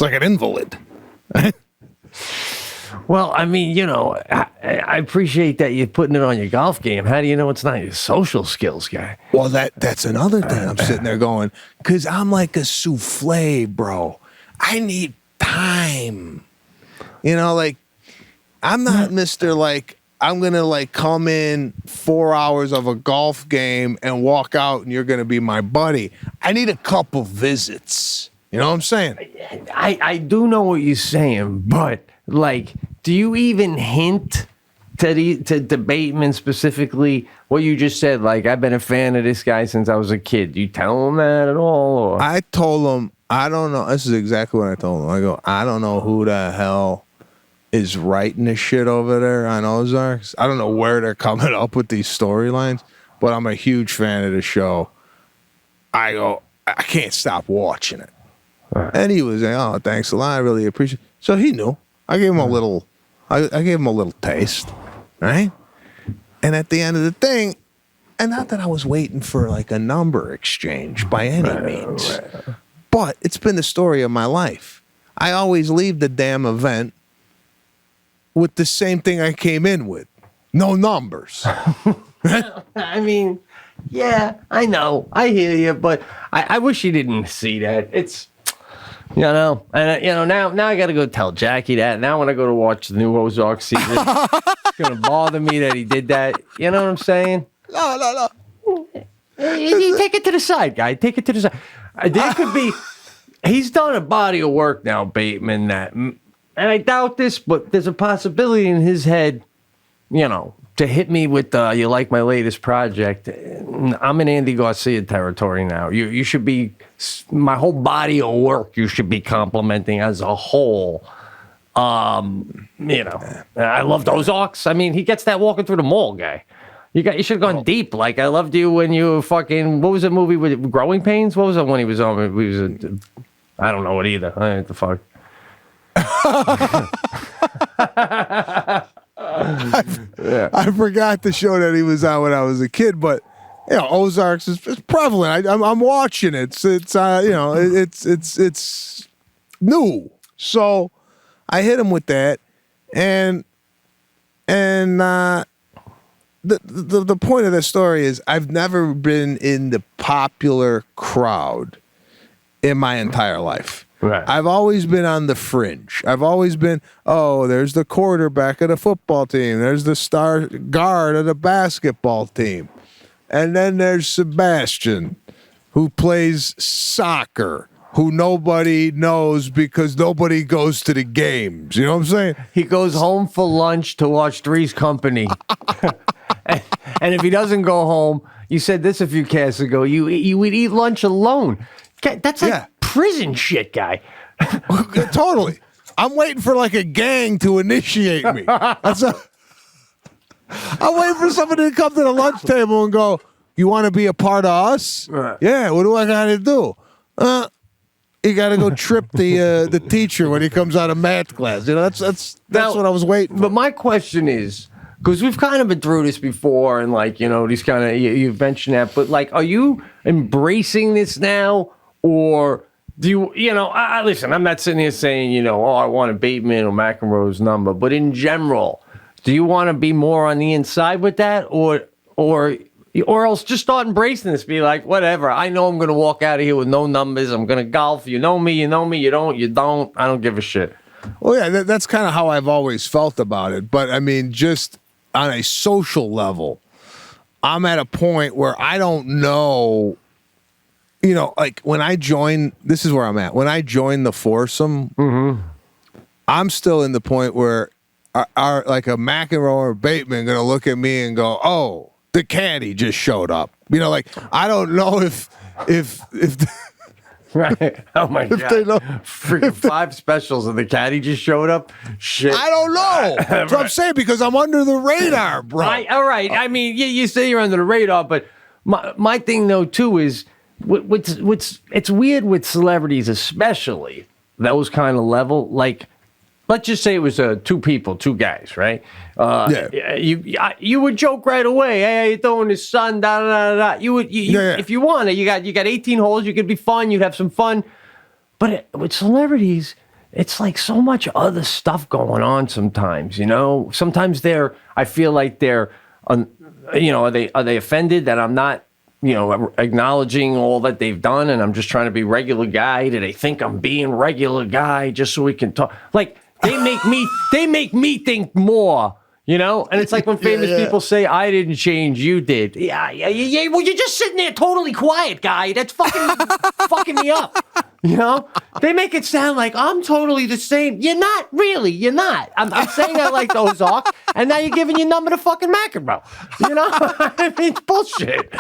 like an invalid." Well, I mean, I appreciate that you're putting it on your golf game. How do you know it's not your social skills guy? Well, that's another thing. I'm sitting there going, because I'm like a souffle, bro. I need time. I'm not Mr. I'm going to come in 4 hours of a golf game and walk out and you're going to be my buddy. I need a couple visits. You know what I'm saying? I do know what you're saying, but do you even hint to Bateman specifically what you just said? I've been a fan of this guy since I was a kid. Do you tell him that at all? Or? I told him, I don't know. This is exactly what I told him. I go, I don't know who the hell is writing this shit over there on Ozarks. I don't know where they're coming up with these storylines, but I'm a huge fan of the show. I go, I can't stop watching it. Right. And he was like, "Oh, thanks a lot. I really appreciate it." So he knew. I gave him a little, I gave him a little taste, right? And at the end of the thing, and not that I was waiting for a number exchange by any means, but it's been the story of my life. I always leave the damn event with the same thing I came in with. No numbers. I mean, yeah, I know. I hear you, but I wish you didn't see that. It's, and now I got to go tell Jackie that. Now when I go to watch the new Ozark season, it's going to bother me that he did that. You know what I'm saying? No. You take it to the side, guy. Take it to the side. There could be, he's done a body of work now, Bateman, that... And I doubt this, but there's a possibility in his head, to hit me with, "You like my latest project." I'm in Andy Garcia territory now. You should be, my whole body of work, you should be complimenting as a whole. I love those Ozarks. I mean, he gets that walking through the mall guy. You should have gone deep. I loved you when you fucking, what was the movie with Growing Pains? What was that one he was on? I don't know it either. I don't know what the fuck. I forgot the show that he was on when I was a kid, but Ozarks is prevalent. I'm watching it. It's new. So I hit him with that, and the point of the story is I've never been in the popular crowd in my entire life. Right. I've always been on the fringe. I've always been, there's the quarterback of the football team. There's the star guard of the basketball team. And then there's Sebastian, who plays soccer, who nobody knows because nobody goes to the games. You know what I'm saying? He goes home for lunch to watch Three's Company. And if he doesn't go home, you said this a few casts ago, you would eat lunch alone. That's prison shit, guy. Totally. I'm waiting for a gang to initiate me. I'm waiting for somebody to come to the lunch table and go, "You want to be a part of us?" Right. Yeah. What do I got to do? You got to go trip the teacher when he comes out of math class. That's what I was waiting for. But my question is, because we've kind of been through this before, and these kind of you've mentioned that, but are you embracing this now, or do you listen? I'm not sitting here saying I want a Bateman or McEnroe's number, but in general, do you want to be more on the inside with that, or else just start embracing this? Be like, whatever. I know I'm going to walk out of here with no numbers. I'm going to golf. You know me. You don't. You don't. I don't give a shit. Well, yeah, that's kind of how I've always felt about it. But I mean, just on a social level, I'm at a point where I don't know. When I joined, this is where I'm at. When I joined the foursome, I'm still in the point where are a McEnroe or Bateman going to look at me and go, "Oh, the caddy just showed up." I don't know if right. Oh my God. They know, freaking 5 specials and the caddy just showed up. Shit. I don't know. That's what I'm saying, because I'm under the radar, bro. All right. I mean, you say you're under the radar, but My thing though too is what's it's weird with celebrities, especially those kind of level. Like, let's just say it was two guys, right? You would joke right away. Hey, how you doing, his son? Da da da da. You would, if you want it. You got 18 holes. You could be fun. You'd have some fun. But with celebrities, it's like so much other stuff going on. Sometimes, sometimes I feel like they're, are they offended that I'm not, acknowledging all that they've done, and I'm just trying to be regular guy? Do they think I'm being regular guy just so we can talk? Like, they make me think more, And it's like when famous people say, "I didn't change, you did." Yeah. Well, you're just sitting there totally quiet, guy. That's fucking me up. They make it sound like I'm totally the same. You're not really. You're not. I'm saying I like Ozark, and now you're giving your number to fucking McEnroe. I mean, it's bullshit.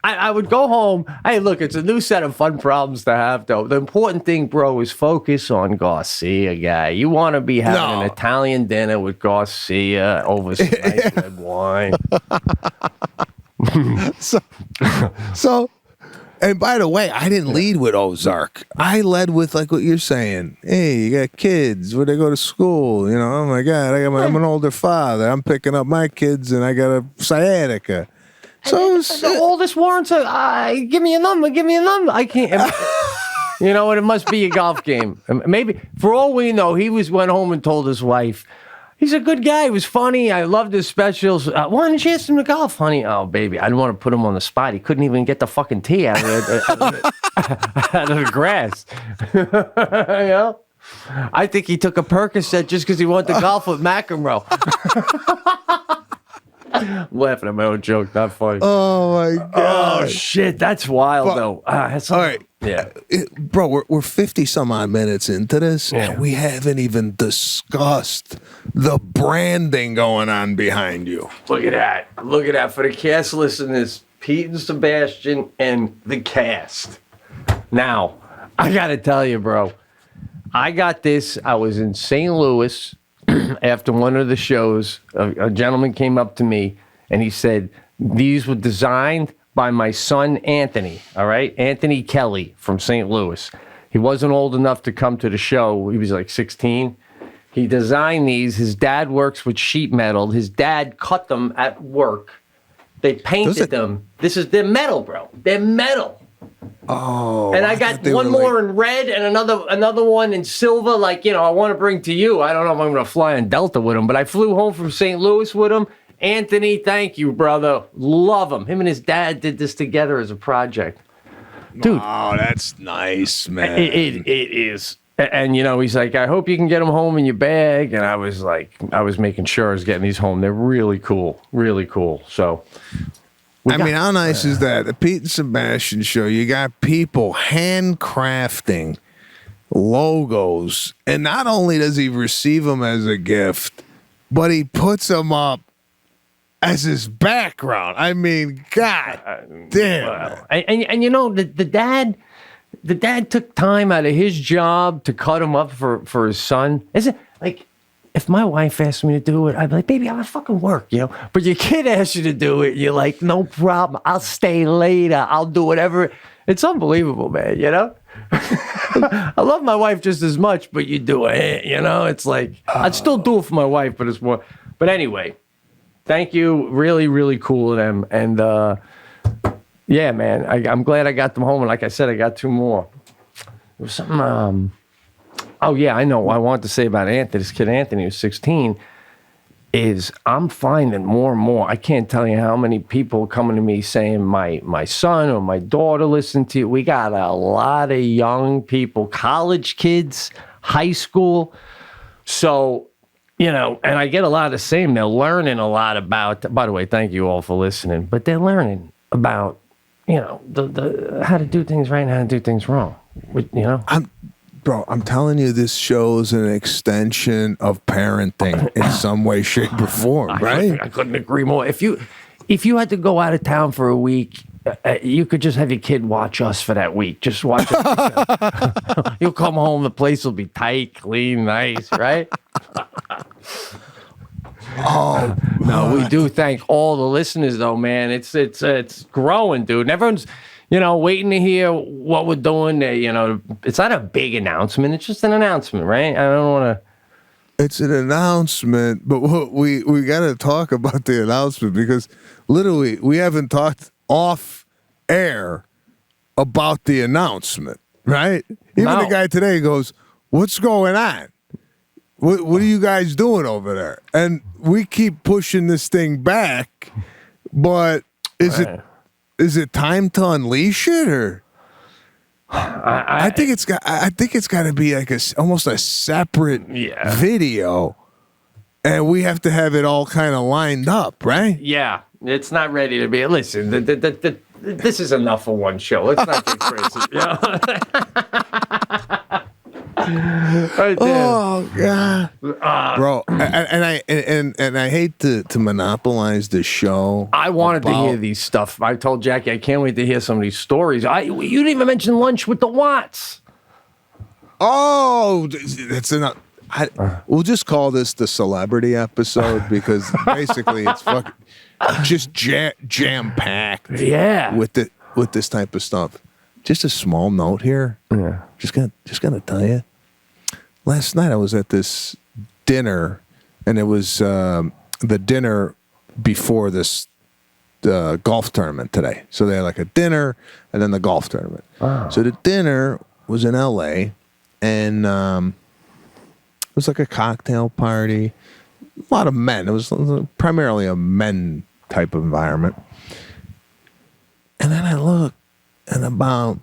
I would go home. Hey, look, it's a new set of fun problems to have, though. The important thing, bro, is focus on Garcia, guy. You want to be having an Italian dinner with Garcia over some nice red wine. So. And by the way, I didn't lead with Ozark. I led with like what you're saying. Hey, you got kids. Where they go to school? Oh my God, I'm an older father. I'm picking up my kids, and I got a sciatica. So the oldest warrants give me a number. I can't. You know what? It must be a golf game. Maybe for all we know, he went home and told his wife. He's a good guy. He was funny. I loved his specials. Why didn't you ask him to golf, honey? Oh, baby, I didn't want to put him on the spot. He couldn't even get the fucking tee out of the grass. I think he took a Percocet just because he wanted to golf with McEnroe. I'm laughing at my own joke. Not funny. Oh, my God. Oh, shit. That's wild, though. All right. Yeah. Bro, we're 50 some odd minutes into this, and we haven't even discussed the branding going on behind you. Look at that. For the cast listeners, Pete and Sebastian and the cast. Now, I got to tell you, bro, I got this. I was in St. Louis after one of the shows. A gentleman came up to me, and he said, these were designed by my son, Anthony, all right? Anthony Kelly from St. Louis. He wasn't old enough to come to the show. He was like 16. He designed these. His dad works with sheet metal. His dad cut them at work. They painted them. They're metal, bro. They're metal. Oh. And I got one more in red and another one in silver. Like, I want to bring to you. I don't know if I'm going to fly in Delta with him, but I flew home from St. Louis with him. Anthony, thank you, brother. Love him. Him and his dad did this together as a project. Dude. Oh, that's nice, man. It is. And, he's like, I hope you can get them home in your bag. And I was like, making sure I was getting these home. They're really cool. Really cool. So. How nice is that? The Pete and Sebastian show, you got people handcrafting logos. And not only does he receive them as a gift, but he puts them up as his background. God damn. Wow. And the dad took time out of his job to cut him up for his son. Is it like, if my wife asked me to do it, I'd be like, baby, I'm gonna fucking work, But your kid asks you to do it, you're like, no problem. I'll stay later. I'll do whatever. It's unbelievable, man, I love my wife just as much, but you do it, It's like, I'd still do it for my wife, but it's more. But anyway. Thank you. Really, really cool of them. And, yeah, man, I'm glad I got them home. And like I said, I got two more. There was something, oh, yeah, I know. I wanted to say about Anthony, this kid Anthony, who's 16, is I'm finding more and more. I can't tell you how many people coming to me saying my son or my daughter listen to you. We got a lot of young people, college kids, high school. So, and I get a lot of the same. They're learning a lot about, by the way, thank you all for listening, but they're learning about, the how to do things right and how to do things wrong. I'm telling you, this show's an extension of parenting in some way, shape, or form, right? I couldn't agree more. If you had to go out of town for a week, you could just have your kid watch us for that week. Just watch us. You'll come home, the place will be tight, clean, nice, right? No, we do thank all the listeners, though, man. It's growing, dude. And everyone's, waiting to hear what we're doing. It's not a big announcement. It's just an announcement, right? I don't want to. It's an announcement, but we got to talk about the announcement because literally we haven't talked off air about the announcement, right? Even the guy today goes, "What's going on? What are you guys doing over there?" And we keep pushing this thing back, but is it time to unleash it or? I think it's got to be like almost a separate video, and we have to have it all kind of lined up, right? Yeah, it's not ready to be. Listen, this is enough for one show. Let's not get crazy. Right there. Oh God, bro! And I hate to monopolize the show. I wanted to hear these stuff. I told Jackie I can't wait to hear some of these stories. You didn't even mention lunch with the Watts. Oh, that's enough. We'll just call this the celebrity episode because basically it's fucking just jam packed. Yeah, with this type of stuff. Just a small note here. Yeah, just gonna tell you. Last night I was at this dinner, and it was the dinner before this golf tournament today. So they had like a dinner and then the golf tournament. Wow. So the dinner was in L.A. and it was like a cocktail party. A lot of men. It was primarily a men type of environment. And then I look, and about,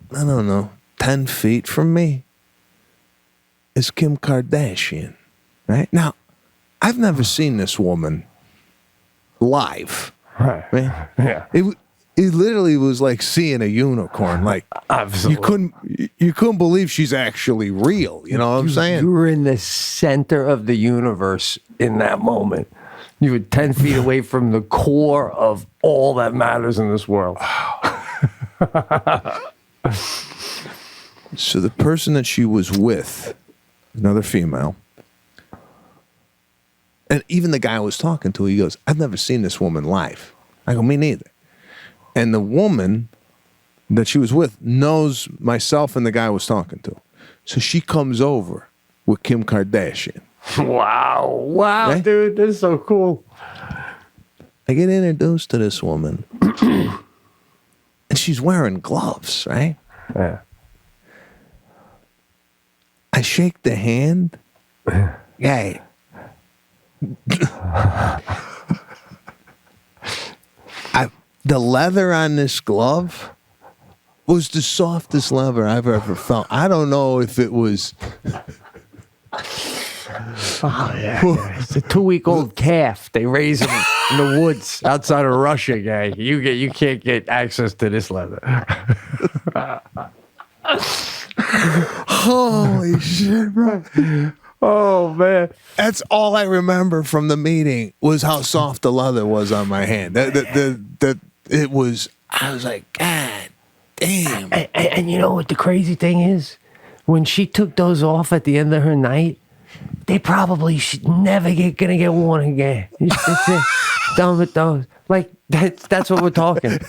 10 feet from me is Kim Kardashian, right? Now, I've never seen this woman live. right. Yeah. It literally was like seeing a unicorn. Like, absolutely. you couldn't believe she's actually real. You know what I'm saying? You were in the center of the universe in that moment. You were 10 feet away from the core of all that matters in this world. So the person that she was with, another female, and even the guy I was talking to, he goes, "I've never seen this woman live." I go, "Me neither." And the woman that she was with knows myself and the guy I was talking to. So she comes over with Kim Kardashian. Wow, Right? dude, this is so cool. I get introduced to this woman, and she's wearing gloves, right? Yeah. I shake the hand. Hey. The leather on this glove was the softest leather I've ever felt. I don't know if it was. Oh, yeah. It's a 2-week-old calf. They raise him in the woods outside of Russia, guy. You can't get access to this leather. Holy shit, bro. Oh, man. That's all I remember from the meeting was how soft the leather was on my hand. That it was, I was like, God damn. And you know what the crazy thing is? When she took those off at the end of her night, they probably should never gonna get worn again. It's done with those. Like that's what we're talking.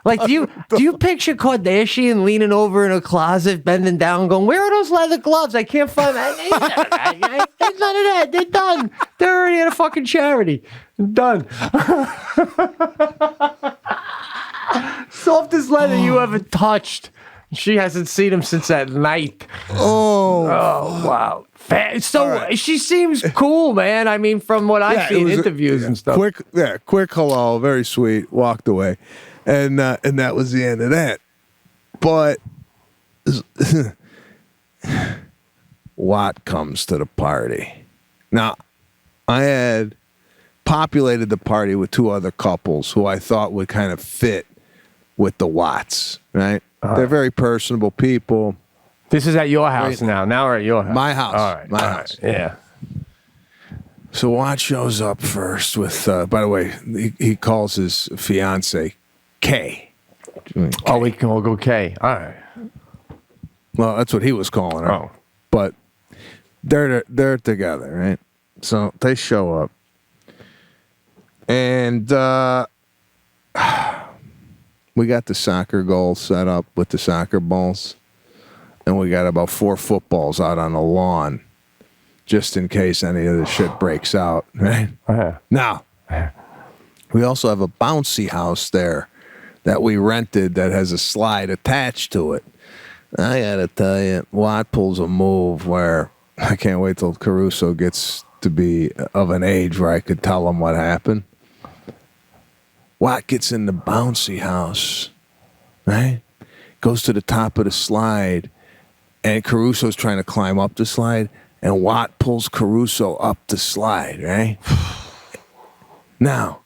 Like do you picture Kardashian leaning over in a closet, bending down, going, "Where are those leather gloves? I can't find that." There's none of that. They're done. They're already at a fucking charity. Done. Softest leather you ever touched. She hasn't seen him since that night. Oh wow. So right. She seems cool, man. I mean, from what I've seen in interviews and stuff. Quick hello, very sweet. Walked away, and that was the end of that. But Watt comes to the party. Now, I had populated the party with 2 other couples who I thought would kind of fit with the Watts, right? They're very personable people. This is at your house now. Now we're at your house. My house. All right. My house. Right. Yeah. So Watt shows up first with, by the way, he calls his fiance Kay. Oh, we can all go K. All right. Well, that's what he was calling her. Oh. But they're together, right? So they show up, And we got the soccer goal set up with the soccer balls. And we got about 4 footballs out on the lawn just in case any of the shit breaks out, right? Now, we also have a bouncy house there that we rented that has a slide attached to it. I got to tell you, Watt pulls a move where I can't wait till Caruso gets to be of an age where I could tell him what happened. Watt gets in the bouncy house, right? Goes to the top of the slide, and Caruso's trying to climb up the slide, and Watt pulls Caruso up the slide, right? Now,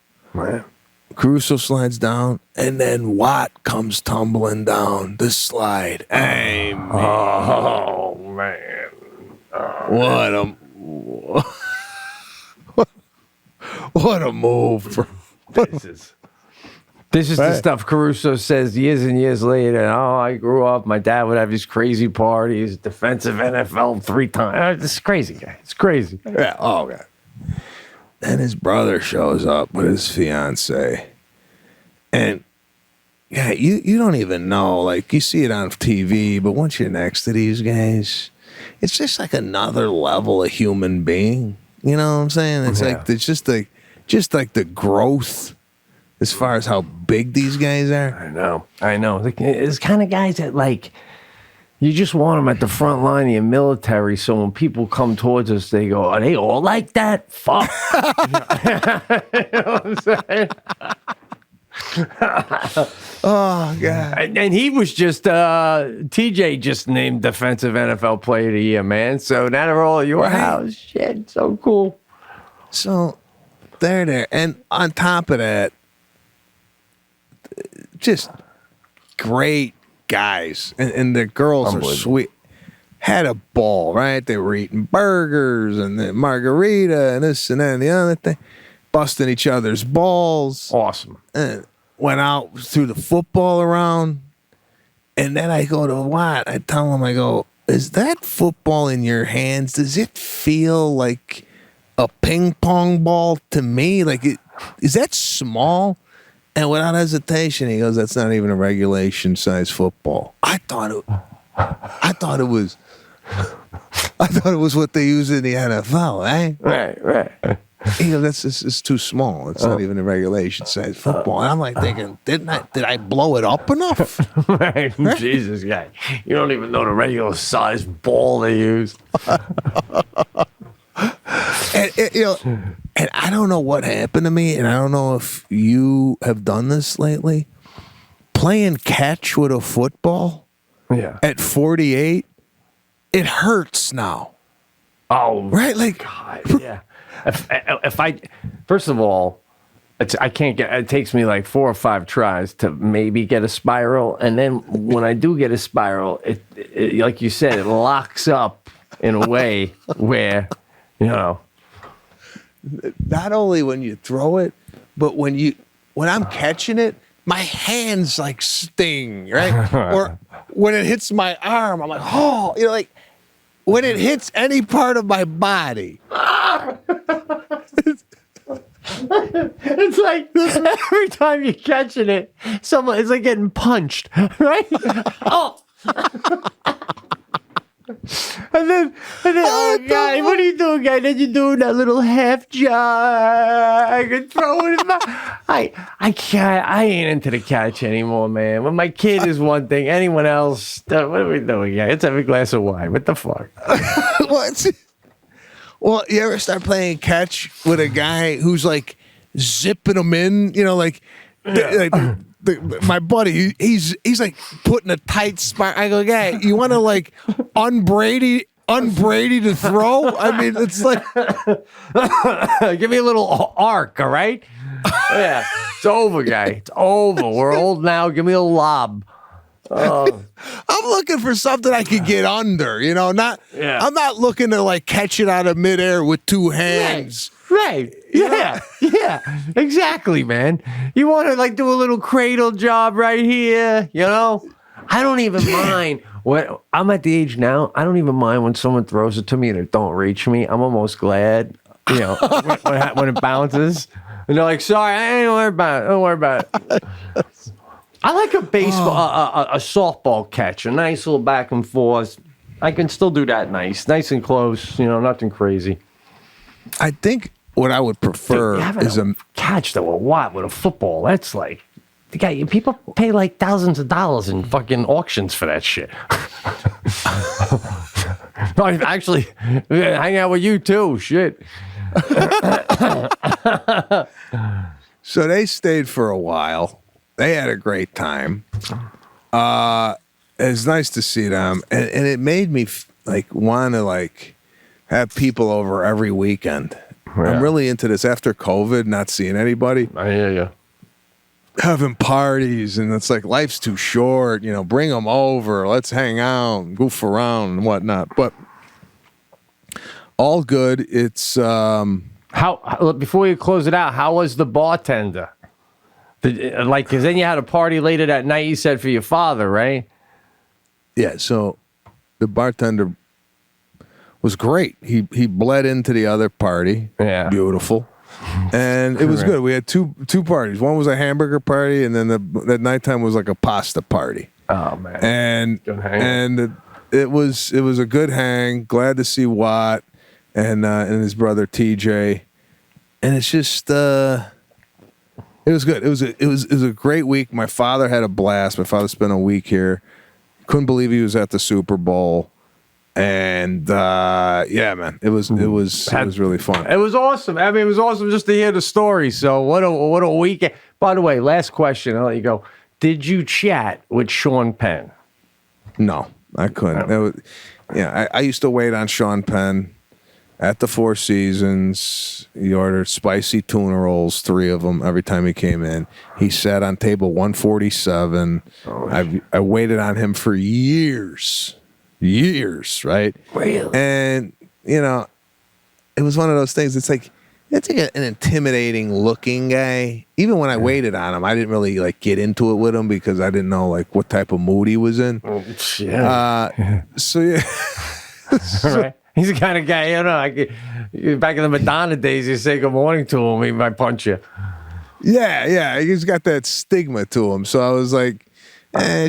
Caruso slides down, and then Watt comes tumbling down the slide. Hey, man. Oh, man. What a move. This is the stuff Caruso says years and years later. Oh, I grew up. My dad would have these crazy parties. Defensive NFL 3 times. This is crazy, guy. It's crazy. Yeah. Oh, God. Then his brother shows up with his fiance. And, yeah, you don't even know. Like, you see it on TV, but once you're next to these guys, it's just like another level of human being. You know what I'm saying? It's like, it's just like the growth as far as how big these guys are. I know. It's kind of guys that, like, you just want them at the front line of your military, so when people come towards us, they go, are they all like that? Fuck. You know what I'm saying? Oh, God. And he was just, TJ just named Defensive NFL Player of the Year, man. So now they're all at your house. Shit, so cool. So they're there. And on top of that, just great guys. And the girls are sweet. Had a ball, right? They were eating burgers and then margarita and this and that and the other thing. Busting each other's balls. Awesome. And went out through the football around. And then I go to Watt. I tell him, I go, is that football in your hands? Does it feel like a ping pong ball to me? Like, is that small? And without hesitation, he goes, that's not even a regulation size football. I thought it was what they use in the NFL, eh? Right. He goes, it's too small. It's not even a regulation size football. And I'm like thinking, did I blow it up enough? Right. Jesus, guy. You don't even know the regular size ball they use. And I don't know what happened to me, and I don't know if you have done this lately. Playing catch with a football at 48, it hurts now. Oh, right? Like, God, yeah. If I, first of all, I can't get. It takes me like 4 or 5 tries to maybe get a spiral, and then when I do get a spiral, it like you said, it locks up in a way where, you know. Not only when you throw it, but when I'm catching it, my hands like sting, right? Or when it hits my arm, I'm like, oh, like when it hits any part of my body. It's like every time you're catching it, it's like getting punched, right? Oh. And then, oh God, what are you doing, guy? Then you're doing that little half jog and throwing it in my. I can't. I ain't into the catch anymore, man. When my kid is one thing, anyone else, what are we doing, guy? Let's have a glass of wine. What the fuck? What? Well, you ever start playing catch with a guy who's like zipping them in? You know, like my buddy, he's like putting a tight spot. I go, guy, you want to like unbrady to throw? I mean, it's like give me a little arc, all right? Yeah, it's over, guy. It's over. We're old now. Give me a lob. Oh. I'm looking for something I could get under, you know, I'm not looking to like catch it out of midair with 2 hands. Right. Yeah. Yeah. Exactly, man. You want to like do a little cradle job right here, you know? I don't even mind. When I'm at the age now, I don't even mind when someone throws it to me and it don't reach me. I'm almost glad, you know, when it bounces. And they're like, sorry, I ain't worried about it. Don't worry about it. I like a baseball, a softball catch, a nice little back and forth. I can still do that nice and close, nothing crazy. I think what I would prefer is a catch though. With a football? That's like, people pay like thousands of dollars in fucking auctions for that shit. Actually, hang out with you too. Shit. So they stayed for a while. They had a great time. It's nice to see them, and it made me want to have people over every weekend. Yeah. I'm really into this after COVID, not seeing anybody. I hear you. Having parties, and it's like life's too short. Bring them over. Let's hang out, goof around, and whatnot. But all good. It's how. Before you close it out, how was the bartender? Because then you had a party later that night. You said for your father, right? Yeah. So the bartender was great. He bled into the other party. Yeah. Beautiful. And it was good. We had two parties. One was a hamburger party, and then that nighttime was like a pasta party. Oh man! And it was a good hang. Glad to see Watt and his brother TJ. And it's just it was good. It was a great week. My father had a blast. My father spent a week here. Couldn't believe he was at the Super Bowl. And yeah, man, it was really fun. It was awesome. I mean, it was awesome just to hear the story. So what a weekend. By the way, last question. I'll let you go. Did you chat with Sean Penn? No, I couldn't. I used to wait on Sean Penn at the Four Seasons. He ordered spicy tuna rolls, 3 of them every time he came in. He sat on table 147. I waited on him for years, right? Really? And it was one of those things. It's like an intimidating looking guy. Even when I waited on him, I didn't really get into it with him because I didn't know what type of mood he was in. Oh, yeah. So yeah. Right. He's the kind of guy, back in the Madonna days, you say good morning to him, he might punch you. Yeah. He's got that stigma to him. So I was like,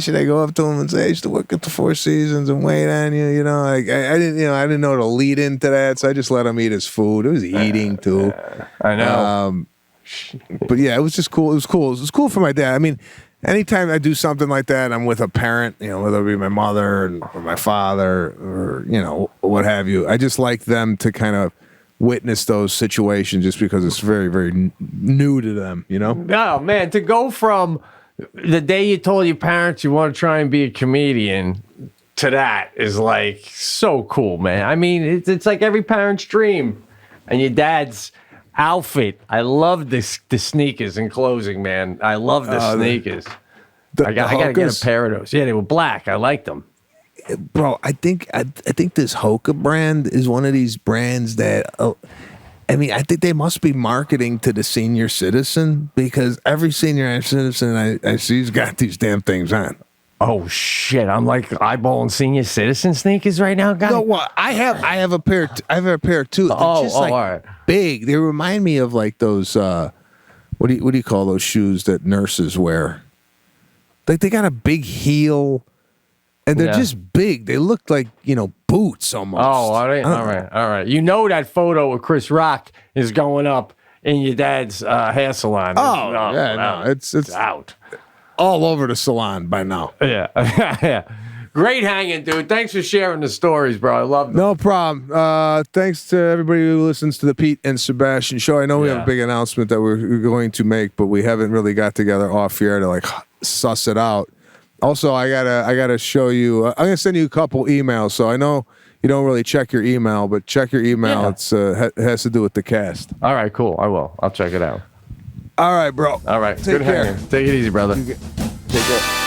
should I go up to him and say I used to work at the Four Seasons and wait on you? I didn't know to lead into that, so I just let him eat his food. It was eating too. I know. But yeah, it was just cool. It was cool. It was cool for my dad. I mean, anytime I do something like that, I'm with a parent, whether it be my mother or my father or what have you. I just like them to kind of witness those situations just because it's very, very new to them. Oh man, to go from the day you told your parents you want to try and be a comedian to that is so cool, man. I mean, it's like every parent's dream. And your dad's outfit. I love the sneakers in closing, man. I love the sneakers. I got to get a pair of those. Yeah, they were black. I liked them. Bro, I think this Hoka brand is one of these brands that I think they must be marketing to the senior citizen because every senior citizen I see's got these damn things on. Oh shit! I'm eyeballing senior citizen sneakers right now, guys. No, what? I have a pair. I have a pair too. They're just all right. Big. They remind me of those. What do you call those shoes that nurses wear? They got a big heel, and they're just big. They look like boots almost. Oh, all right. That photo of Chris Rock is going up in your dad's hair salon. It's out. All over the salon by now. Yeah. Yeah. Great hanging, dude. Thanks for sharing the stories, bro. I love them. No problem. Thanks to everybody who listens to the Pete and Sebastian show. I know we have a big announcement that we're going to make, but we haven't really got together off here to suss it out. Also, I gotta show you. I'm gonna send you a couple emails. So I know you don't really check your email, but check your email. Yeah. It's it has to do with the cast. All right, cool. I will. I'll check it out. All right, bro. All right. Take care. Take it easy, brother. Take care.